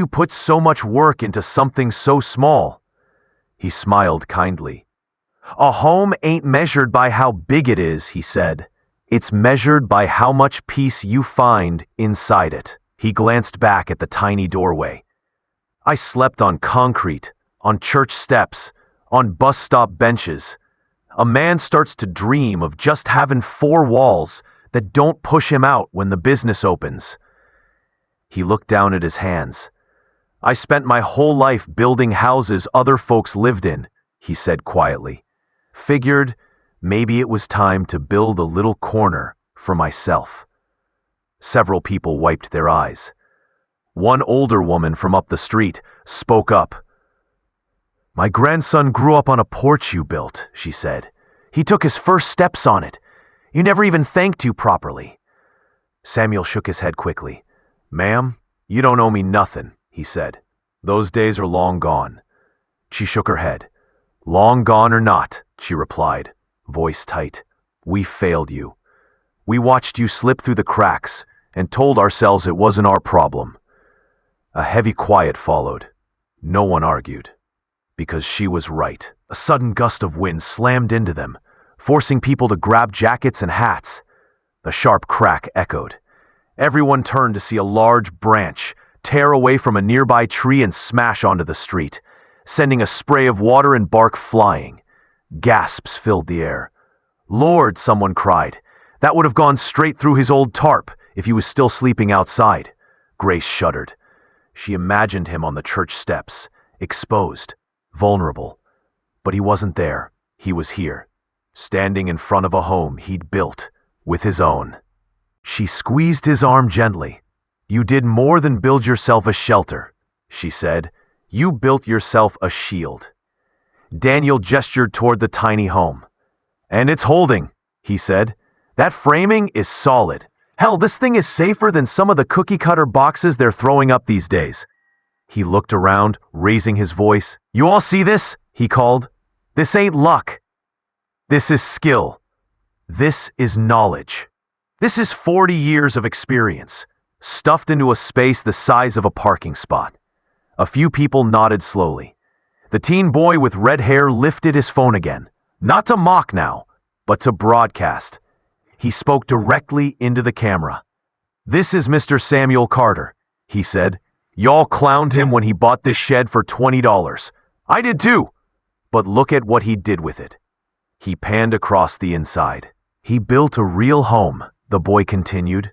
put so much work into something so small?" He smiled kindly. "A home ain't measured by how big it is," he said. "It's measured by how much peace you find inside it." He glanced back at the tiny doorway. "I slept on concrete, on church steps, on bus stop benches. A man starts to dream of just having 4 walls that don't push him out when the business opens." He looked down at his hands. "I spent my whole life building houses other folks lived in," he said quietly. "Figured maybe it was time to build a little corner for myself." Several people wiped their eyes. One older woman from up the street spoke up. "My grandson grew up on a porch you built," she said. "He took his first steps on it. You never even thanked you properly." Samuel shook his head quickly. "Ma'am, you don't owe me nothing," he said. "Those days are long gone." She shook her head. "Long gone or not," she replied, voice tight. "We failed you. We watched you slip through the cracks and told ourselves it wasn't our problem." A heavy quiet followed. No one argued. Because she was right. A sudden gust of wind slammed into them, forcing people to grab jackets and hats. The sharp crack echoed. Everyone turned to see a large branch tear away from a nearby tree and smash onto the street, sending a spray of water and bark flying. Gasps filled the air. "Lord," someone cried. "That would have gone straight through his old tarp if he was still sleeping outside." Grace shuddered. She imagined him on the church steps, exposed, vulnerable. But he wasn't there. He was here, standing in front of a home he'd built with his own. She squeezed his arm gently. "You did more than build yourself a shelter," she said. "You built yourself a shield." Daniel gestured toward the tiny home. "And it's holding," he said. "That framing is solid. Hell, this thing is safer than some of the cookie-cutter boxes they're throwing up these days." He looked around, raising his voice. "You all see this?" he called. "This ain't luck. This is skill. This is knowledge. This is 40 years of experience, stuffed into a space the size of a parking spot." A few people nodded slowly. The teen boy with red hair lifted his phone again, not to mock now, but to broadcast. He spoke directly into the camera. "This is Mr. Samuel Carter," he said. "Y'all clowned him when he bought this shed for $20. I did too. But look at what he did with it." He panned across the inside. "He built a real home," the boy continued.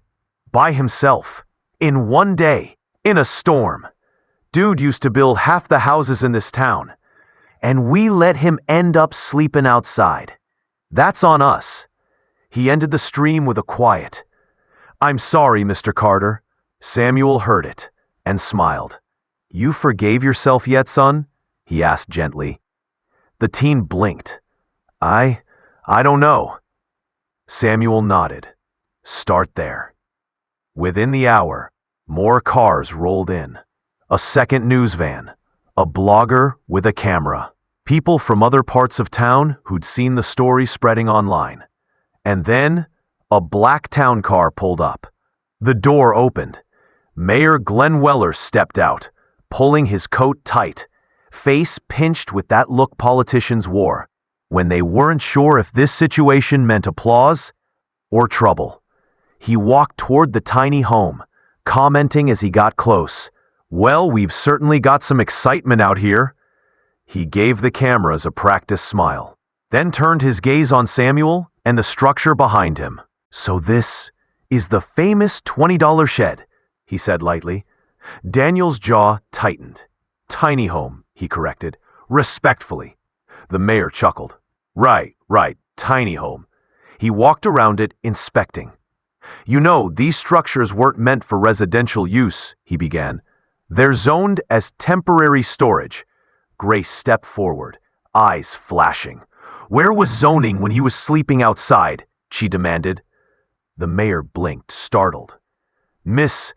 "By himself. In one day. In a storm. Dude used to build half the houses in this town. And we let him end up sleeping outside. That's on us." He ended the stream with a quiet, "I'm sorry, Mr. Carter." Samuel heard it and smiled. "You forgave yourself yet, son?" he asked gently. The teen blinked. I don't know." Samuel nodded. "Start there." Within the hour, more cars rolled in. A second news van, a blogger with a camera, people from other parts of town who'd seen the story spreading online. And then, a black town car pulled up. The door opened. Mayor Glenn Weller stepped out, pulling his coat tight, face pinched with that look politicians wore when they weren't sure if this situation meant applause or trouble. He walked toward the tiny home, commenting as he got close, "Well, we've certainly got some excitement out here." He gave the cameras a practiced smile, then turned his gaze on Samuel and the structure behind him. "So this is the famous $20 shed," he said lightly. Daniel's jaw tightened. "Tiny home," he corrected, respectfully. The mayor chuckled. Right, tiny home." He walked around it, inspecting. "You know, these structures weren't meant for residential use," he began. "They're zoned as temporary storage." Grace stepped forward, eyes flashing. "Where was zoning when he was sleeping outside?" she demanded. The mayor blinked, startled. "Miss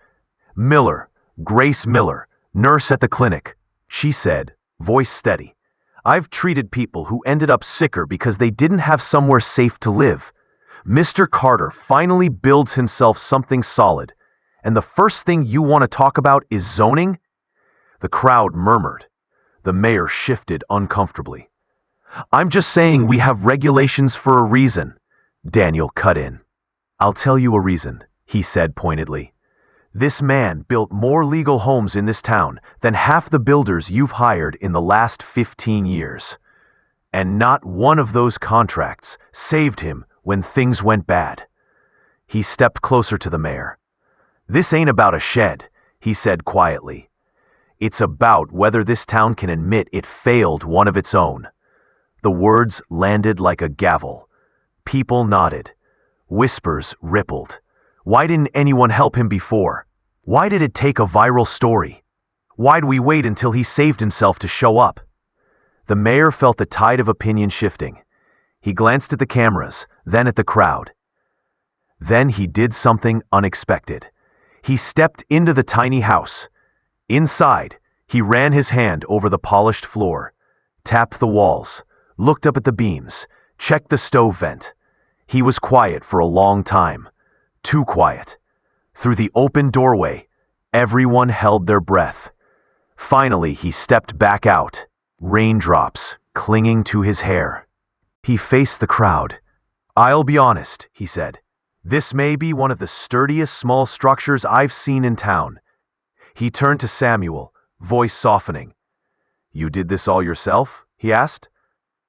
Miller, Grace Miller, nurse at the clinic," she said, voice steady. "I've treated people who ended up sicker because they didn't have somewhere safe to live. Mr. Carter finally builds himself something solid, and the first thing you want to talk about is zoning?" The crowd murmured. The mayor shifted uncomfortably. "I'm just saying we have regulations for a reason," Daniel cut in. "I'll tell you a reason," he said pointedly. "This man built more legal homes in this town than half the builders you've hired in the last 15 years. And not one of those contracts saved him when things went bad." He stepped closer to the mayor. "This ain't about a shed," he said quietly. "It's about whether this town can admit it failed one of its own." The words landed like a gavel. People nodded. Whispers rippled. Why didn't anyone help him before? Why did it take a viral story? Why'd we wait until he saved himself to show up? The mayor felt the tide of opinion shifting. He glanced at the cameras, then at the crowd. Then he did something unexpected. He stepped into the tiny house. Inside, he ran his hand over the polished floor, tapped the walls, looked up at the beams, checked the stove vent. He was quiet for a long time. Too quiet. Through the open doorway, everyone held their breath. Finally, he stepped back out, raindrops clinging to his hair. He faced the crowd. "I'll be honest," he said. "This may be one of the sturdiest small structures I've seen in town." He turned to Samuel, voice softening. "You did this all yourself?" he asked.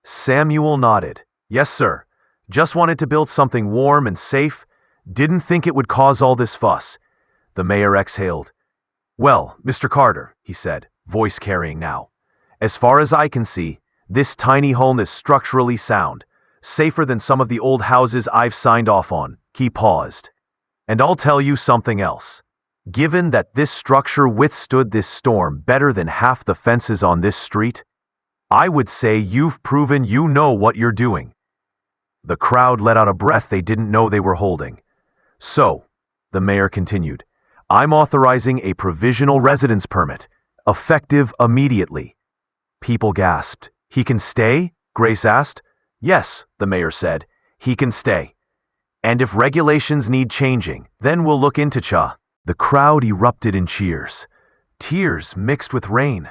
Samuel nodded. "Yes, sir. Just wanted to build something warm and safe. Didn't think it would cause all this fuss." The mayor exhaled. "Well, Mr. Carter," he said, voice carrying now, As far as I can see, this tiny home is structurally sound, safer than some of the old houses I've signed off on." He paused. "And I'll tell you something else. Given that this structure withstood this storm better than half the fences on this street, I would say you've proven you know what you're doing." The crowd let out a breath they didn't know they were holding. "So," the mayor continued, "I'm authorizing a provisional residence permit, effective immediately." People gasped. "He can stay?" Grace asked. "Yes," the mayor said, "he can stay. And if regulations need changing, then we'll look into cha." The crowd erupted in cheers. Tears mixed with rain.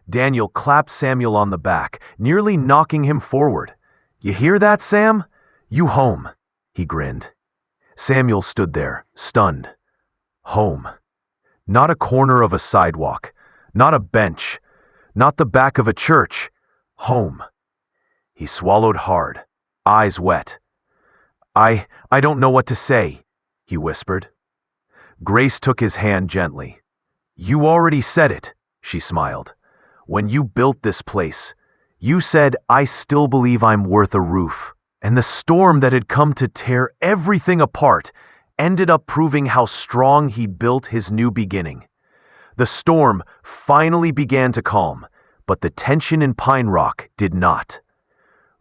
Daniel clapped Samuel on the back, nearly knocking him forward. "You hear that, Sam? You home," he grinned. Samuel stood there, stunned. Home. Not a corner of a sidewalk, not a bench, not the back of a church. Home. He swallowed hard, eyes wet. I don't know what to say," he whispered. Grace took his hand gently. "You already said it," she smiled. "When you built this place, you said, 'I still believe I'm worth a roof.' And the storm that had come to tear everything apart ended up proving how strong he built his new beginning. The storm finally began to calm, but the tension in Pine Rock did not.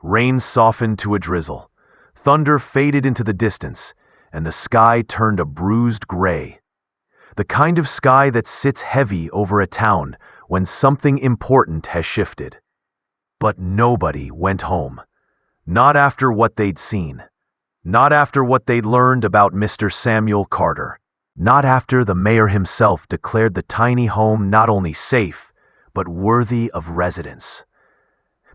Rain softened to a drizzle. Thunder faded into the distance, and the sky turned a bruised gray. The kind of sky that sits heavy over a town when something important has shifted. But nobody went home. Not after what they'd seen. Not after what they'd learned about Mr. Samuel Carter. Not after the mayor himself declared the tiny home not only safe, but worthy of residence.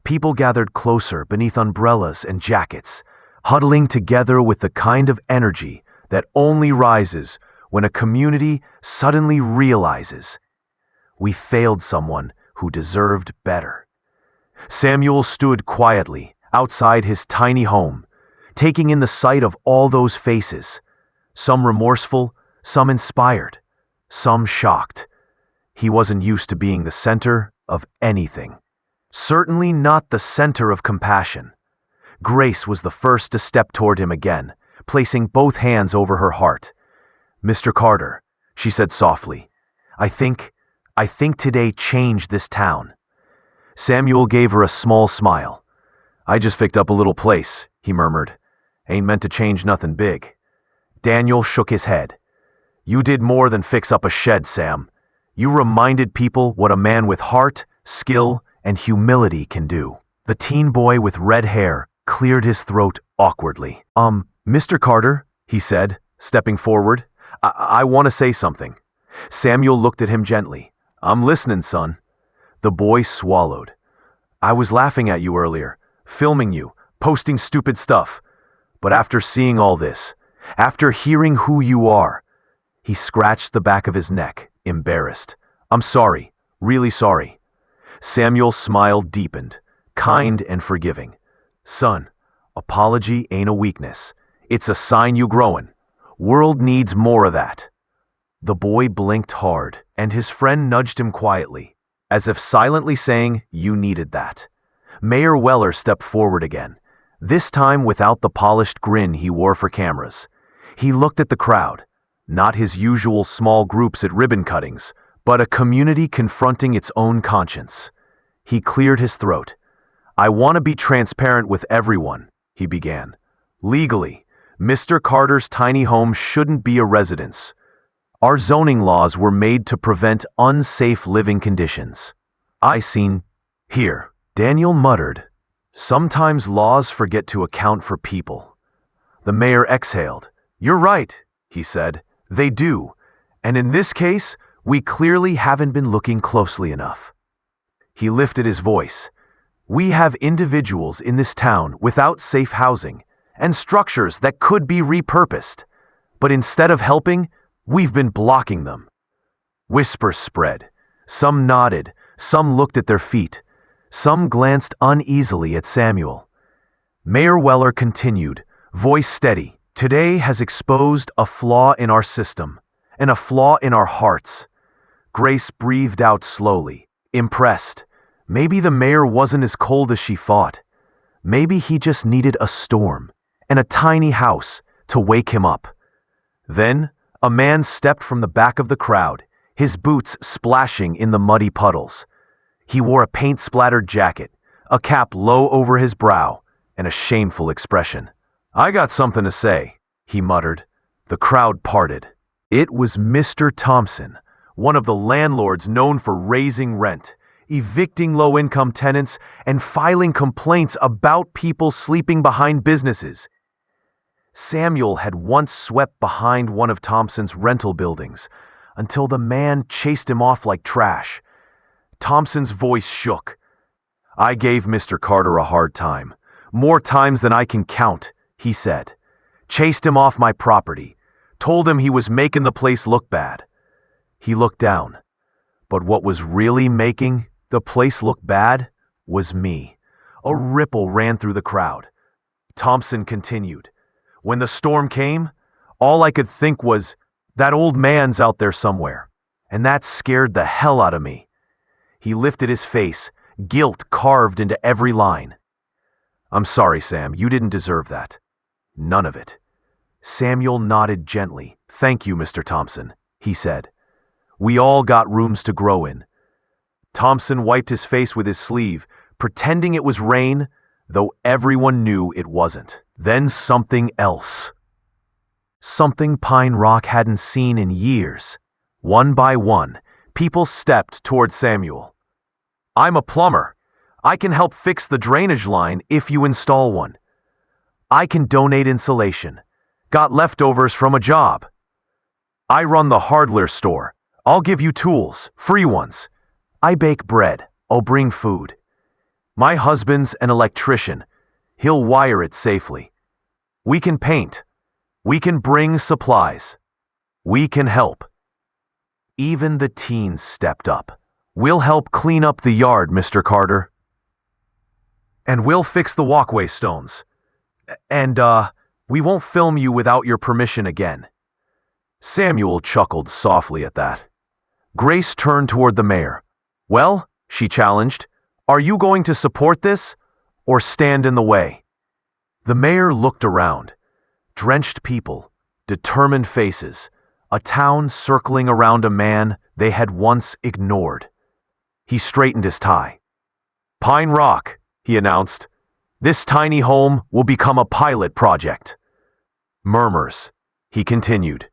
People gathered closer beneath umbrellas and jackets, huddling together with the kind of energy that only rises when a community suddenly realizes, we failed someone who deserved better. Samuel stood quietly outside his tiny home, taking in the sight of all those faces, some remorseful, some inspired, some shocked. He wasn't used to being the center of anything. Certainly not the center of compassion. Grace was the first to step toward him again, placing both hands over her heart. "Mr. Carter," she said softly, I think today changed this town." Samuel gave her a small smile. "I just picked up a little place," he murmured. "Ain't meant to change nothing big." Daniel shook his head. "You did more than fix up a shed, Sam. You reminded people what a man with heart, skill, and humility can do." The teen boy with red hair cleared his throat awkwardly. Mr. Carter," he said, stepping forward, I want to say something." Samuel looked at him gently. "I'm listening, son." The boy swallowed. "I was laughing at you earlier, filming you, posting stupid stuff. But after seeing all this, after hearing who you are," he scratched the back of his neck, embarrassed. "I'm sorry, really sorry." Samuel's smile deepened, kind and forgiving. "Son, apology ain't a weakness. It's a sign you growin'. World needs more of that." The boy blinked hard, and his friend nudged him quietly, as if silently saying, "You needed that." Mayor Weller stepped forward again, this time without the polished grin he wore for cameras. He looked at the crowd, not his usual small groups at ribbon cuttings, but a community confronting its own conscience. He cleared his throat. "I want to be transparent with everyone," he began. "Legally, Mr. Carter's tiny home shouldn't be a residence. Our zoning laws were made to prevent unsafe living conditions. I seen here," Daniel muttered. "Sometimes laws forget to account for people." The mayor exhaled. "You're right," he said. "They do. And in this case, we clearly haven't been looking closely enough." He lifted his voice. "We have individuals in this town without safe housing and structures that could be repurposed. But instead of helping, we've been blocking them." Whispers spread. Some nodded, some looked at their feet, some glanced uneasily at Samuel. Mayor Weller continued, voice steady. "Today has exposed a flaw in our system, and a flaw in our hearts." Grace breathed out slowly, impressed. Maybe the mayor wasn't as cold as she thought. Maybe he just needed a storm and a tiny house to wake him up. Then, a man stepped from the back of the crowd, his boots splashing in the muddy puddles. He wore a paint-splattered jacket, a cap low over his brow, and a shameful expression. "I got something to say," he muttered. The crowd parted. It was Mr. Thompson, one of the landlords known for raising rent, evicting low-income tenants, and filing complaints about people sleeping behind businesses. Samuel had once swept behind one of Thompson's rental buildings until the man chased him off like trash. Thompson's voice shook. "I gave Mr. Carter a hard time, more times than I can count," he said. "Chased him off my property, told him he was making the place look bad." He looked down, but what was really making the place look bad was me. A ripple ran through the crowd. Thompson continued. "When the storm came, all I could think was, that old man's out there somewhere, and that scared the hell out of me." He lifted his face, guilt carved into every line. "I'm sorry, Sam, you didn't deserve that. None of it." Samuel nodded gently. "Thank you, Mr. Thompson," he said. "We all got rooms to grow in." Thompson wiped his face with his sleeve, pretending it was rain, though everyone knew it wasn't. Then something else. Something Pine Rock hadn't seen in years. One by one, people stepped toward Samuel. "I'm a plumber. I can help fix the drainage line if you install one. I can donate insulation. Got leftovers from a job. I run the hardware store. I'll give you tools, free ones. I bake bread. I'll bring food. My husband's an electrician. He'll wire it safely. We can paint. We can bring supplies. We can help." Even the teens stepped up. "We'll help clean up the yard, Mr. Carter. And we'll fix the walkway stones. And, we won't film you without your permission again." Samuel chuckled softly at that. Grace turned toward the mayor. "Well," she challenged, "are you going to support this, or stand in the way?" The mayor looked around. Drenched people, determined faces, a town circling around a man they had once ignored. He straightened his tie. "Pine Rock," he announced. "This tiny home will become a pilot project." Murmurs. He continued.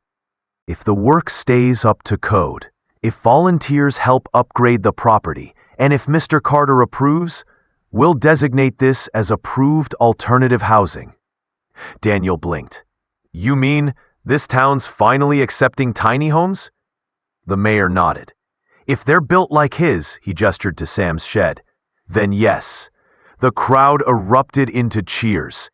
"If the work stays up to code, if volunteers help upgrade the property, and if Mr. Carter approves, we'll designate this as approved alternative housing." Daniel blinked. "You mean this town's finally accepting tiny homes?" The mayor nodded. "If they're built like his," he gestured to Sam's shed, "then yes." The crowd erupted into cheers.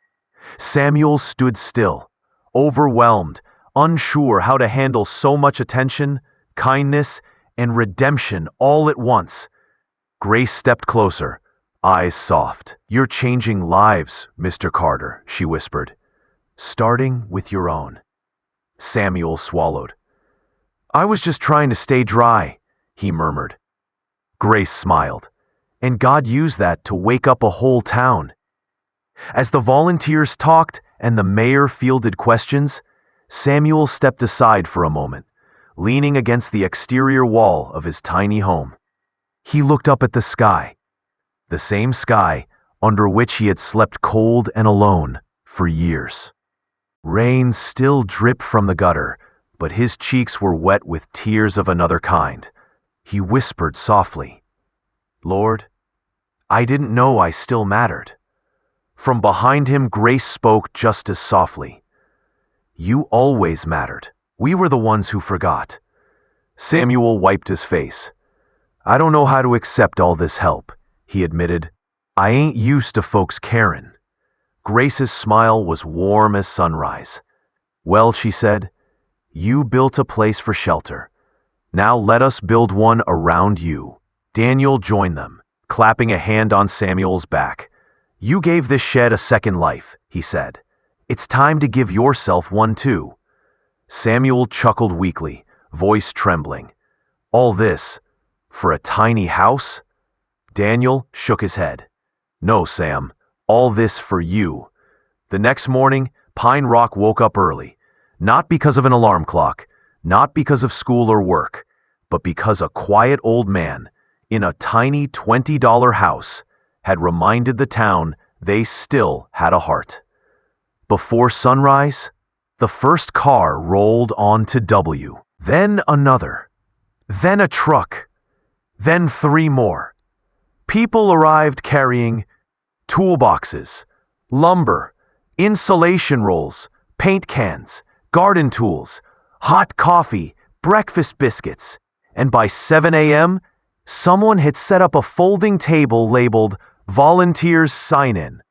Samuel stood still, overwhelmed, unsure how to handle so much attention, kindness, and redemption all at once. Grace stepped closer, eyes soft. "You're changing lives, Mr. Carter," she whispered. "Starting with your own." Samuel swallowed. "I was just trying to stay dry," he murmured. Grace smiled. "And God used that to wake up a whole town." As the volunteers talked and the mayor fielded questions, Samuel stepped aside for a moment, leaning against the exterior wall of his tiny home. He looked up at the sky, the same sky under which he had slept cold and alone for years. Rain still dripped from the gutter, but his cheeks were wet with tears of another kind. He whispered softly, "Lord, I didn't know I still mattered." From behind him, Grace spoke just as softly. "You always mattered. We were the ones who forgot." Samuel wiped his face. "I don't know how to accept all this help," he admitted. "I ain't used to folks caring." Grace's smile was warm as sunrise. "Well," she said, "you built a place for shelter. Now let us build one around you." Daniel joined them, clapping a hand on Samuel's back. "You gave this shed a second life," he said. "It's time to give yourself one too." Samuel chuckled weakly, voice trembling. "All this for a tiny house?" Daniel shook his head. No, Sam, all this for you. The next morning, Pine Rock woke up early, not because of an alarm clock, not because of school or work, but because a quiet old man in a tiny $20 house had reminded the town they still had a heart. Before sunrise, the first car rolled onto W, then another, then a truck, then 3 more. People arrived carrying toolboxes, lumber, insulation rolls, paint cans, garden tools, hot coffee, breakfast biscuits, and by 7 a.m., someone had set up a folding table labeled Volunteers Sign In,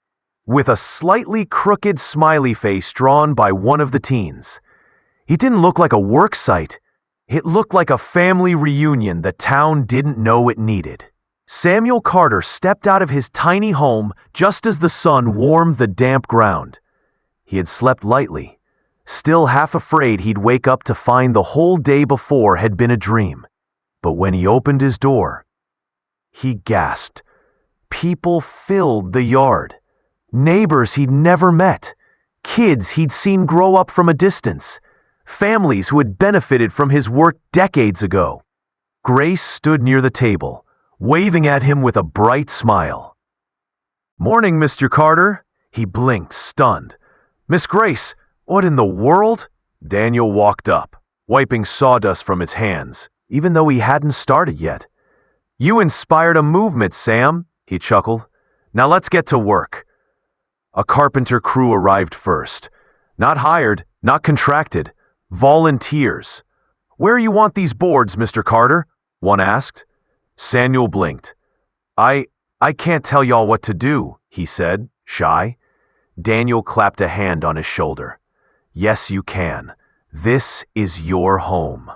with a slightly crooked smiley face drawn by one of the teens. It didn't look like a work site. It looked like a family reunion the town didn't know it needed. Samuel Carter stepped out of his tiny home just as the sun warmed the damp ground. He had slept lightly, still half afraid he'd wake up to find the whole day before had been a dream. But when he opened his door, he gasped. People filled the yard. Neighbors he'd never met. Kids he'd seen grow up from a distance. Families who had benefited from his work decades ago. Grace stood near the table, waving at him with a bright smile. "Morning, Mr. Carter." He blinked, stunned. "Miss Grace, what in the world?" Daniel walked up, wiping sawdust from his hands, even though he hadn't started yet. "You inspired a movement, Sam," he chuckled. "Now let's get to work." A carpenter crew arrived first. Not hired, not contracted. Volunteers. "Where you want these boards, Mr. Carter?" one asked. Samuel blinked. I can't tell y'all what to do," he said, shy. Daniel clapped a hand on his shoulder. "Yes, you can. This is your home."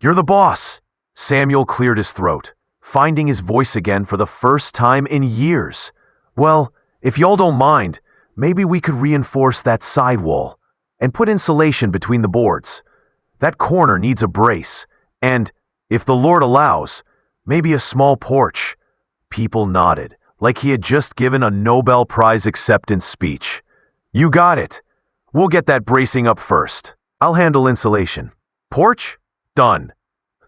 "You're the boss." Samuel cleared his throat, finding his voice again for the first time in years. "Well, if y'all don't mind, maybe we could reinforce that side wall and put insulation between the boards. That corner needs a brace, and, if the Lord allows, maybe a small porch." People nodded, like he had just given a Nobel Prize acceptance speech. "You got it. We'll get that bracing up first. I'll handle insulation. Porch? Done."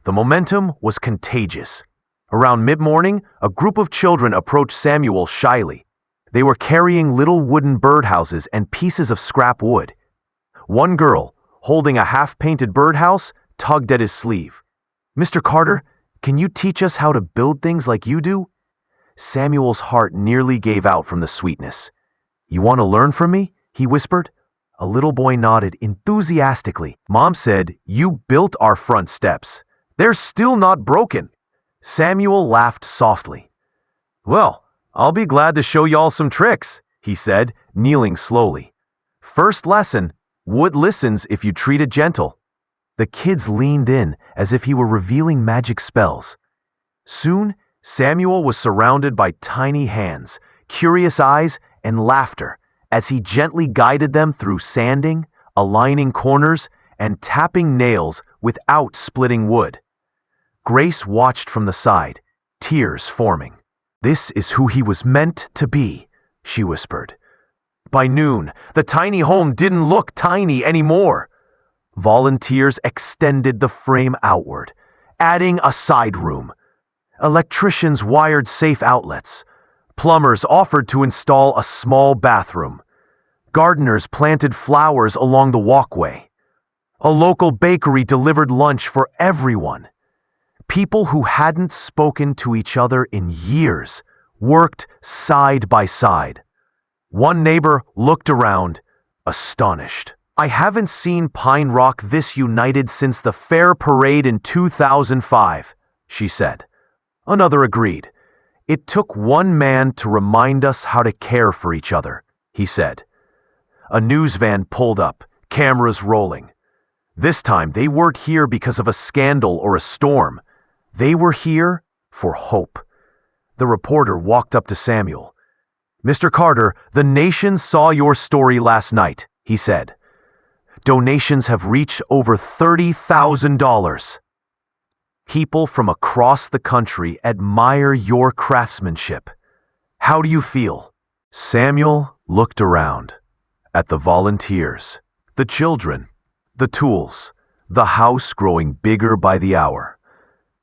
The momentum was contagious. Around mid-morning, a group of children approached Samuel shyly. They were carrying little wooden birdhouses and pieces of scrap wood. One girl, holding a half-painted birdhouse, tugged at his sleeve. "Mr. Carter, can you teach us how to build things like you do?" Samuel's heart nearly gave out from the sweetness. "You want to learn from me?" he whispered. A little boy nodded enthusiastically. "Mom said you built our front steps. They're still not broken." Samuel laughed softly. "Well, I'll be glad to show y'all some tricks," he said, kneeling slowly. "First lesson, wood listens if you treat it gentle." The kids leaned in as if he were revealing magic spells. Soon, Samuel was surrounded by tiny hands, curious eyes, and laughter as he gently guided them through sanding, aligning corners, and tapping nails without splitting wood. Grace watched from the side, tears forming. "This is who he was meant to be," she whispered. By noon, the tiny home didn't look tiny anymore. Volunteers extended the frame outward, adding a side room. Electricians wired safe outlets. Plumbers offered to install a small bathroom. Gardeners planted flowers along the walkway. A local bakery delivered lunch for everyone. People who hadn't spoken to each other in years worked side by side. One neighbor looked around, astonished. "I haven't seen Pine Rock this united since the fair parade in 2005, she said. Another agreed. "It took one man to remind us how to care for each other," he said. A news van pulled up, cameras rolling. This time, they weren't here because of a scandal or a storm. They were here for hope. The reporter walked up to Samuel. "Mr. Carter, the nation saw your story last night," he said. "Donations have reached over $30,000. People from across the country admire your craftsmanship. How do you feel?" Samuel looked around at the volunteers, the children, the tools, the house growing bigger by the hour.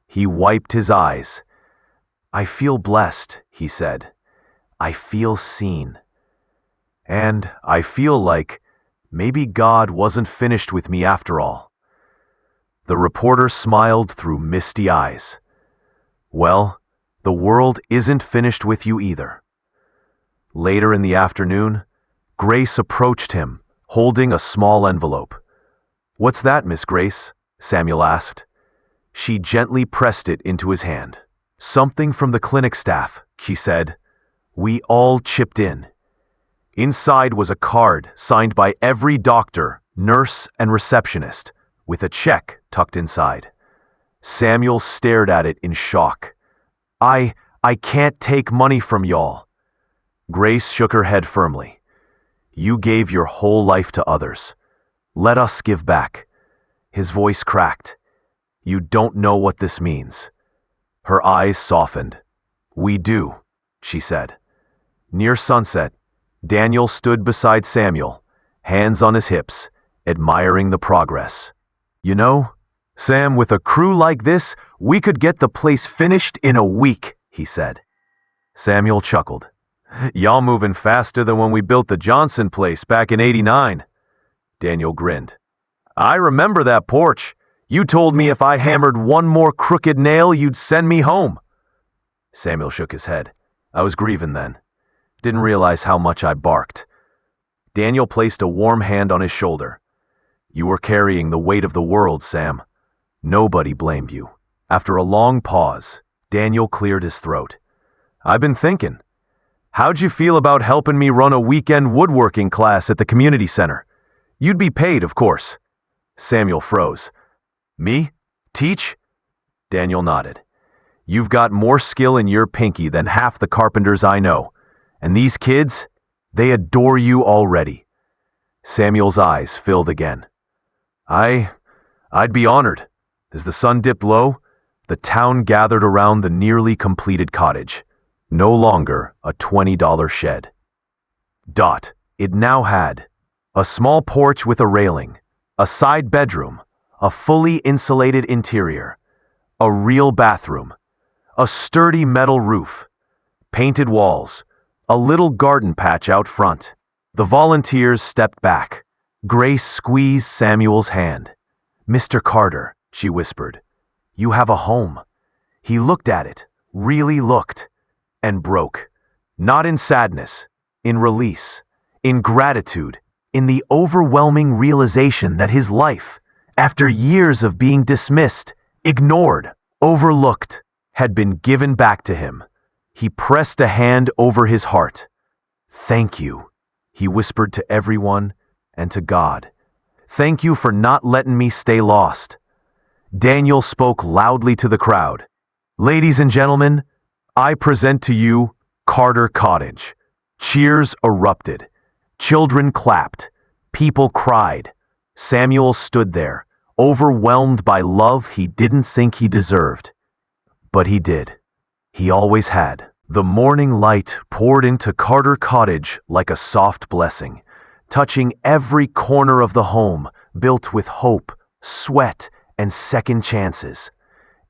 He wiped his eyes. "I feel blessed," he said. "I feel seen. And I feel like maybe God wasn't finished with me after all." The reporter smiled through misty eyes. "Well, the world isn't finished with you either." Later in the afternoon, Grace approached him, holding a small envelope. "What's that, Miss Grace?" Samuel asked. She gently pressed it into his hand. "Something from the clinic staff," she said. "We all chipped in." Inside was a card signed by every doctor, nurse, and receptionist, with a check tucked inside. Samuel stared at it in shock. I can't take money from y'all." Grace shook her head firmly. "You gave your whole life to others. Let us give back." His voice cracked. "You don't know what this means." Her eyes softened. "We do," she said. Near sunset, Daniel stood beside Samuel, hands on his hips, admiring the progress. "You know, Sam, with a crew like this, we could get the place finished in a week," he said. Samuel chuckled. "Y'all moving faster than when we built the Johnson place back in '89. Daniel grinned. "I remember that porch. You told me if I hammered one more crooked nail, you'd send me home." Samuel shook his head. "I was grieving then. Didn't realize how much I barked." Daniel placed a warm hand on his shoulder. "You were carrying the weight of the world, Sam. Nobody blamed you." After a long pause, Daniel cleared his throat. "I've been thinking. How'd you feel about helping me run a weekend woodworking class at the community center? You'd be paid, of course." Samuel froze. "Me? Teach?" Daniel nodded. "You've got more skill in your pinky than half the carpenters I know. And these kids, they adore you already." Samuel's eyes filled again. I'd be honored." As the sun dipped low, the town gathered around the nearly completed cottage, no longer a $20 shed. It now had a small porch with a railing, a side bedroom, a fully insulated interior, a real bathroom, a sturdy metal roof, painted walls, a little garden patch out front. The volunteers stepped back. Grace squeezed Samuel's hand. "Mr. Carter," she whispered, "you have a home." He looked at it, really looked, and broke. Not in sadness, in release, in gratitude, in the overwhelming realization that his life, after years of being dismissed, ignored, overlooked, had been given back to him. He pressed a hand over his heart. "Thank you," he whispered to everyone and to God. "Thank you for not letting me stay lost." Daniel spoke loudly to the crowd. "Ladies and gentlemen, I present to you Carter Cottage." Cheers erupted. Children clapped. People cried. Samuel stood there, overwhelmed by love he didn't think he deserved. But he did. He always had. The morning light poured into Carter Cottage like a soft blessing, touching every corner of the home, built with hope, sweat, and second chances.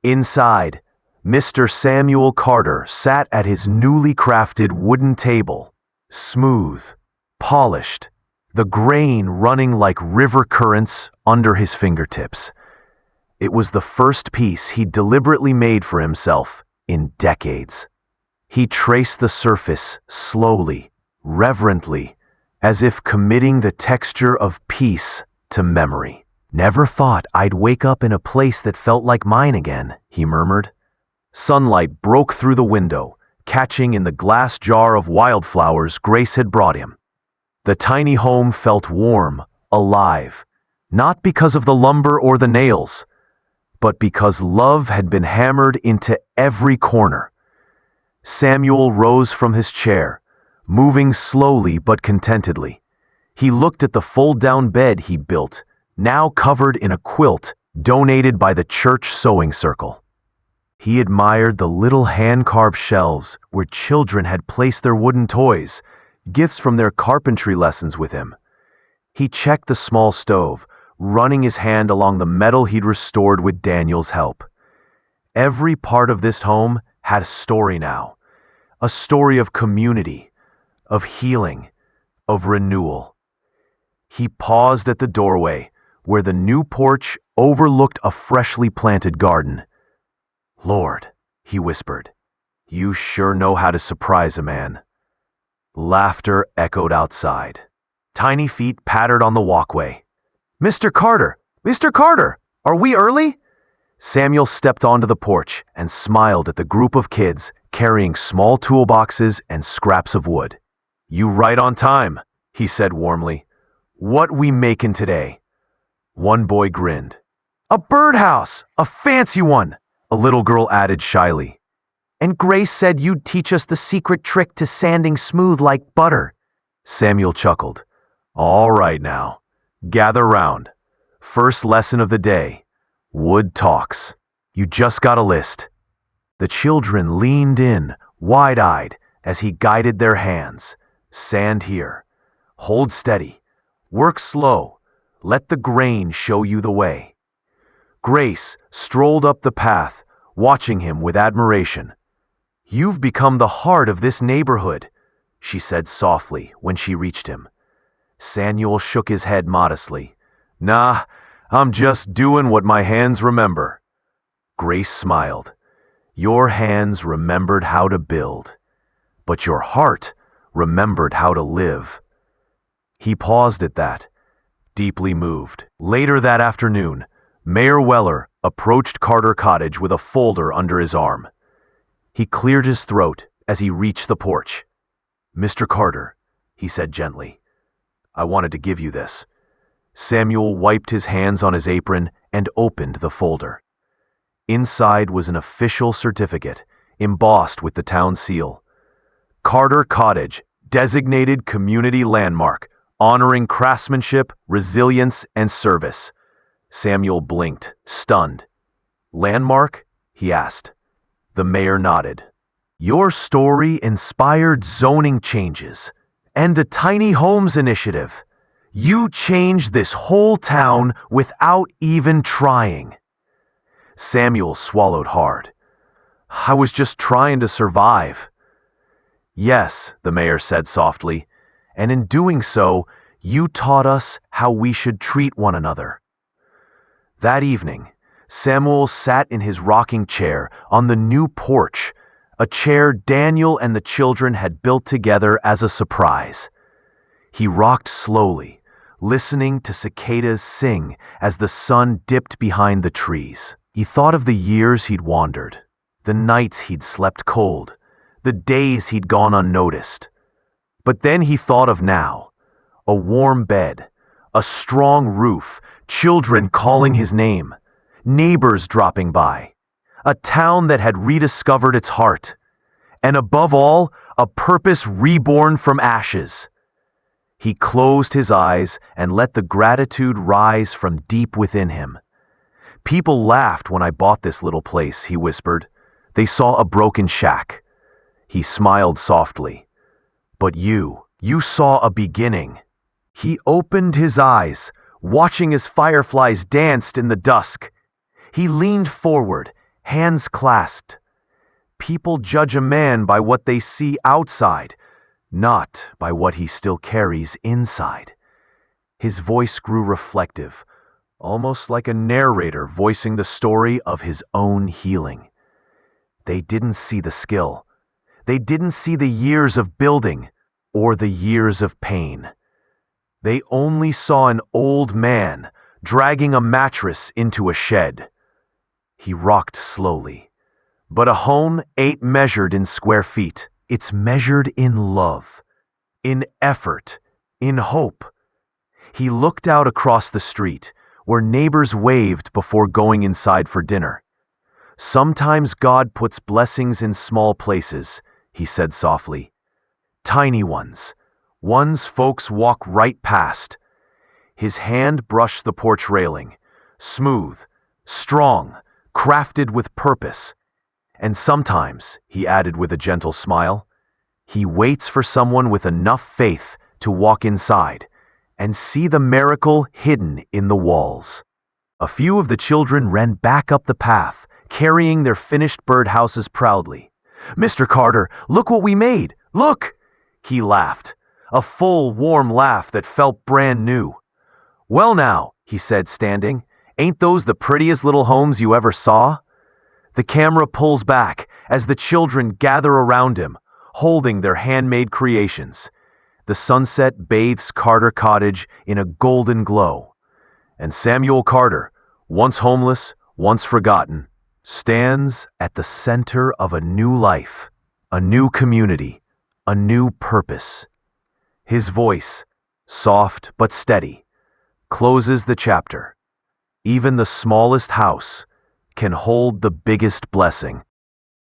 Inside, Mr. Samuel Carter sat at his newly crafted wooden table, smooth, polished, the grain running like river currents under his fingertips. It was the first piece he deliberately made for himself in decades. He traced the surface slowly, reverently, as if committing the texture of peace to memory. "Never thought I'd wake up in a place that felt like mine again," he murmured. Sunlight broke through the window, catching in the glass jar of wildflowers Grace had brought him. The tiny home felt warm, alive, not because of the lumber or the nails, but because love had been hammered into every corner. Samuel rose from his chair, moving slowly but contentedly. He looked at the fold-down bed he built, now covered in a quilt donated by the church sewing circle. He admired the little hand-carved shelves where children had placed their wooden toys, gifts from their carpentry lessons with him. He checked the small stove, running his hand along the metal he'd restored with Daniel's help. Every part of this home had a story now, a story of community, of healing, of renewal. He paused at the doorway, where the new porch overlooked a freshly planted garden. "Lord," he whispered, "you sure know how to surprise a man." Laughter echoed outside. Tiny feet pattered on the walkway. "Mr. Carter! Mr. Carter! Are we early?" Samuel stepped onto the porch and smiled at the group of kids carrying small toolboxes and scraps of wood. "You right on time," he said warmly. "What we makin' today?" One boy grinned. "A birdhouse! A fancy one!" a little girl added shyly. "And Grace said you'd teach us the secret trick to sanding smooth like butter." Samuel chuckled. "All right now, gather round. First lesson of the day. Wood talks. You just got a list." The children leaned in, wide-eyed, as he guided their hands. "Sand here. Hold steady. Work slow. Let the grain show you the way." Grace strolled up the path, watching him with admiration. "You've become the heart of this neighborhood," she said softly when she reached him. Samuel shook his head modestly. "Nah, I'm just doing what my hands remember." Grace smiled. "Your hands remembered how to build, but your heart remembered how to live." He paused at that, deeply moved. Later that afternoon, Mayor Weller approached Carter Cottage with a folder under his arm. He cleared his throat as he reached the porch. "Mr. Carter," he said gently, "I wanted to give you this." Samuel wiped his hands on his apron and opened the folder. Inside was an official certificate, embossed with the town seal. Carter Cottage, designated community landmark, honoring craftsmanship, resilience, and service. Samuel blinked, stunned. "Landmark?" he asked. The mayor nodded. "Your story inspired zoning changes and a tiny homes initiative. You changed this whole town without even trying." Samuel swallowed hard. "I was just trying to survive." "Yes," the mayor said softly, "and in doing so, you taught us how we should treat one another." That evening, Samuel sat in his rocking chair on the new porch, a chair Daniel and the children had built together as a surprise. He rocked slowly, listening to cicadas sing as the sun dipped behind the trees. He thought of the years he'd wandered, the nights he'd slept cold, the days he'd gone unnoticed. But then he thought of now, a warm bed, a strong roof, children calling his name, neighbors dropping by, a town that had rediscovered its heart, and above all, a purpose reborn from ashes. He closed his eyes and let the gratitude rise from deep within him. "People laughed when I bought this little place," he whispered. "They saw a broken shack." He smiled softly. "But you saw a beginning." He opened his eyes, watching as fireflies danced in the dusk. He leaned forward, hands clasped. People judge a man by what they see outside, not by what he still carries inside. His voice grew reflective, almost like a narrator voicing the story of his own healing. They didn't see the skill. They didn't see the years of building or the years of pain. They only saw an old man dragging a mattress into a shed. He rocked slowly. But a home ain't measured in square feet. It's measured in love, in effort, in hope. He looked out across the street, where neighbors waved before going inside for dinner. "Sometimes God puts blessings in small places," he said softly. "Tiny ones. Ones folks walk right past." His hand brushed the porch railing, smooth, strong, crafted with purpose. And sometimes, he added with a gentle smile, he waits for someone with enough faith to walk inside and see the miracle hidden in the walls. A few of the children ran back up the path, carrying their finished birdhouses proudly. "Mr. Carter, look what we made! Look!" He laughed, a full, warm laugh that felt brand new. "Well now," he said, standing, "ain't those the prettiest little homes you ever saw?" The camera pulls back as the children gather around him, holding their handmade creations. The sunset bathes Carter Cottage in a golden glow. And Samuel Carter, once homeless, once forgotten, stands at the center of a new life, a new community, a new purpose. His voice, soft but steady, closes the chapter. Even the smallest house can hold the biggest blessing.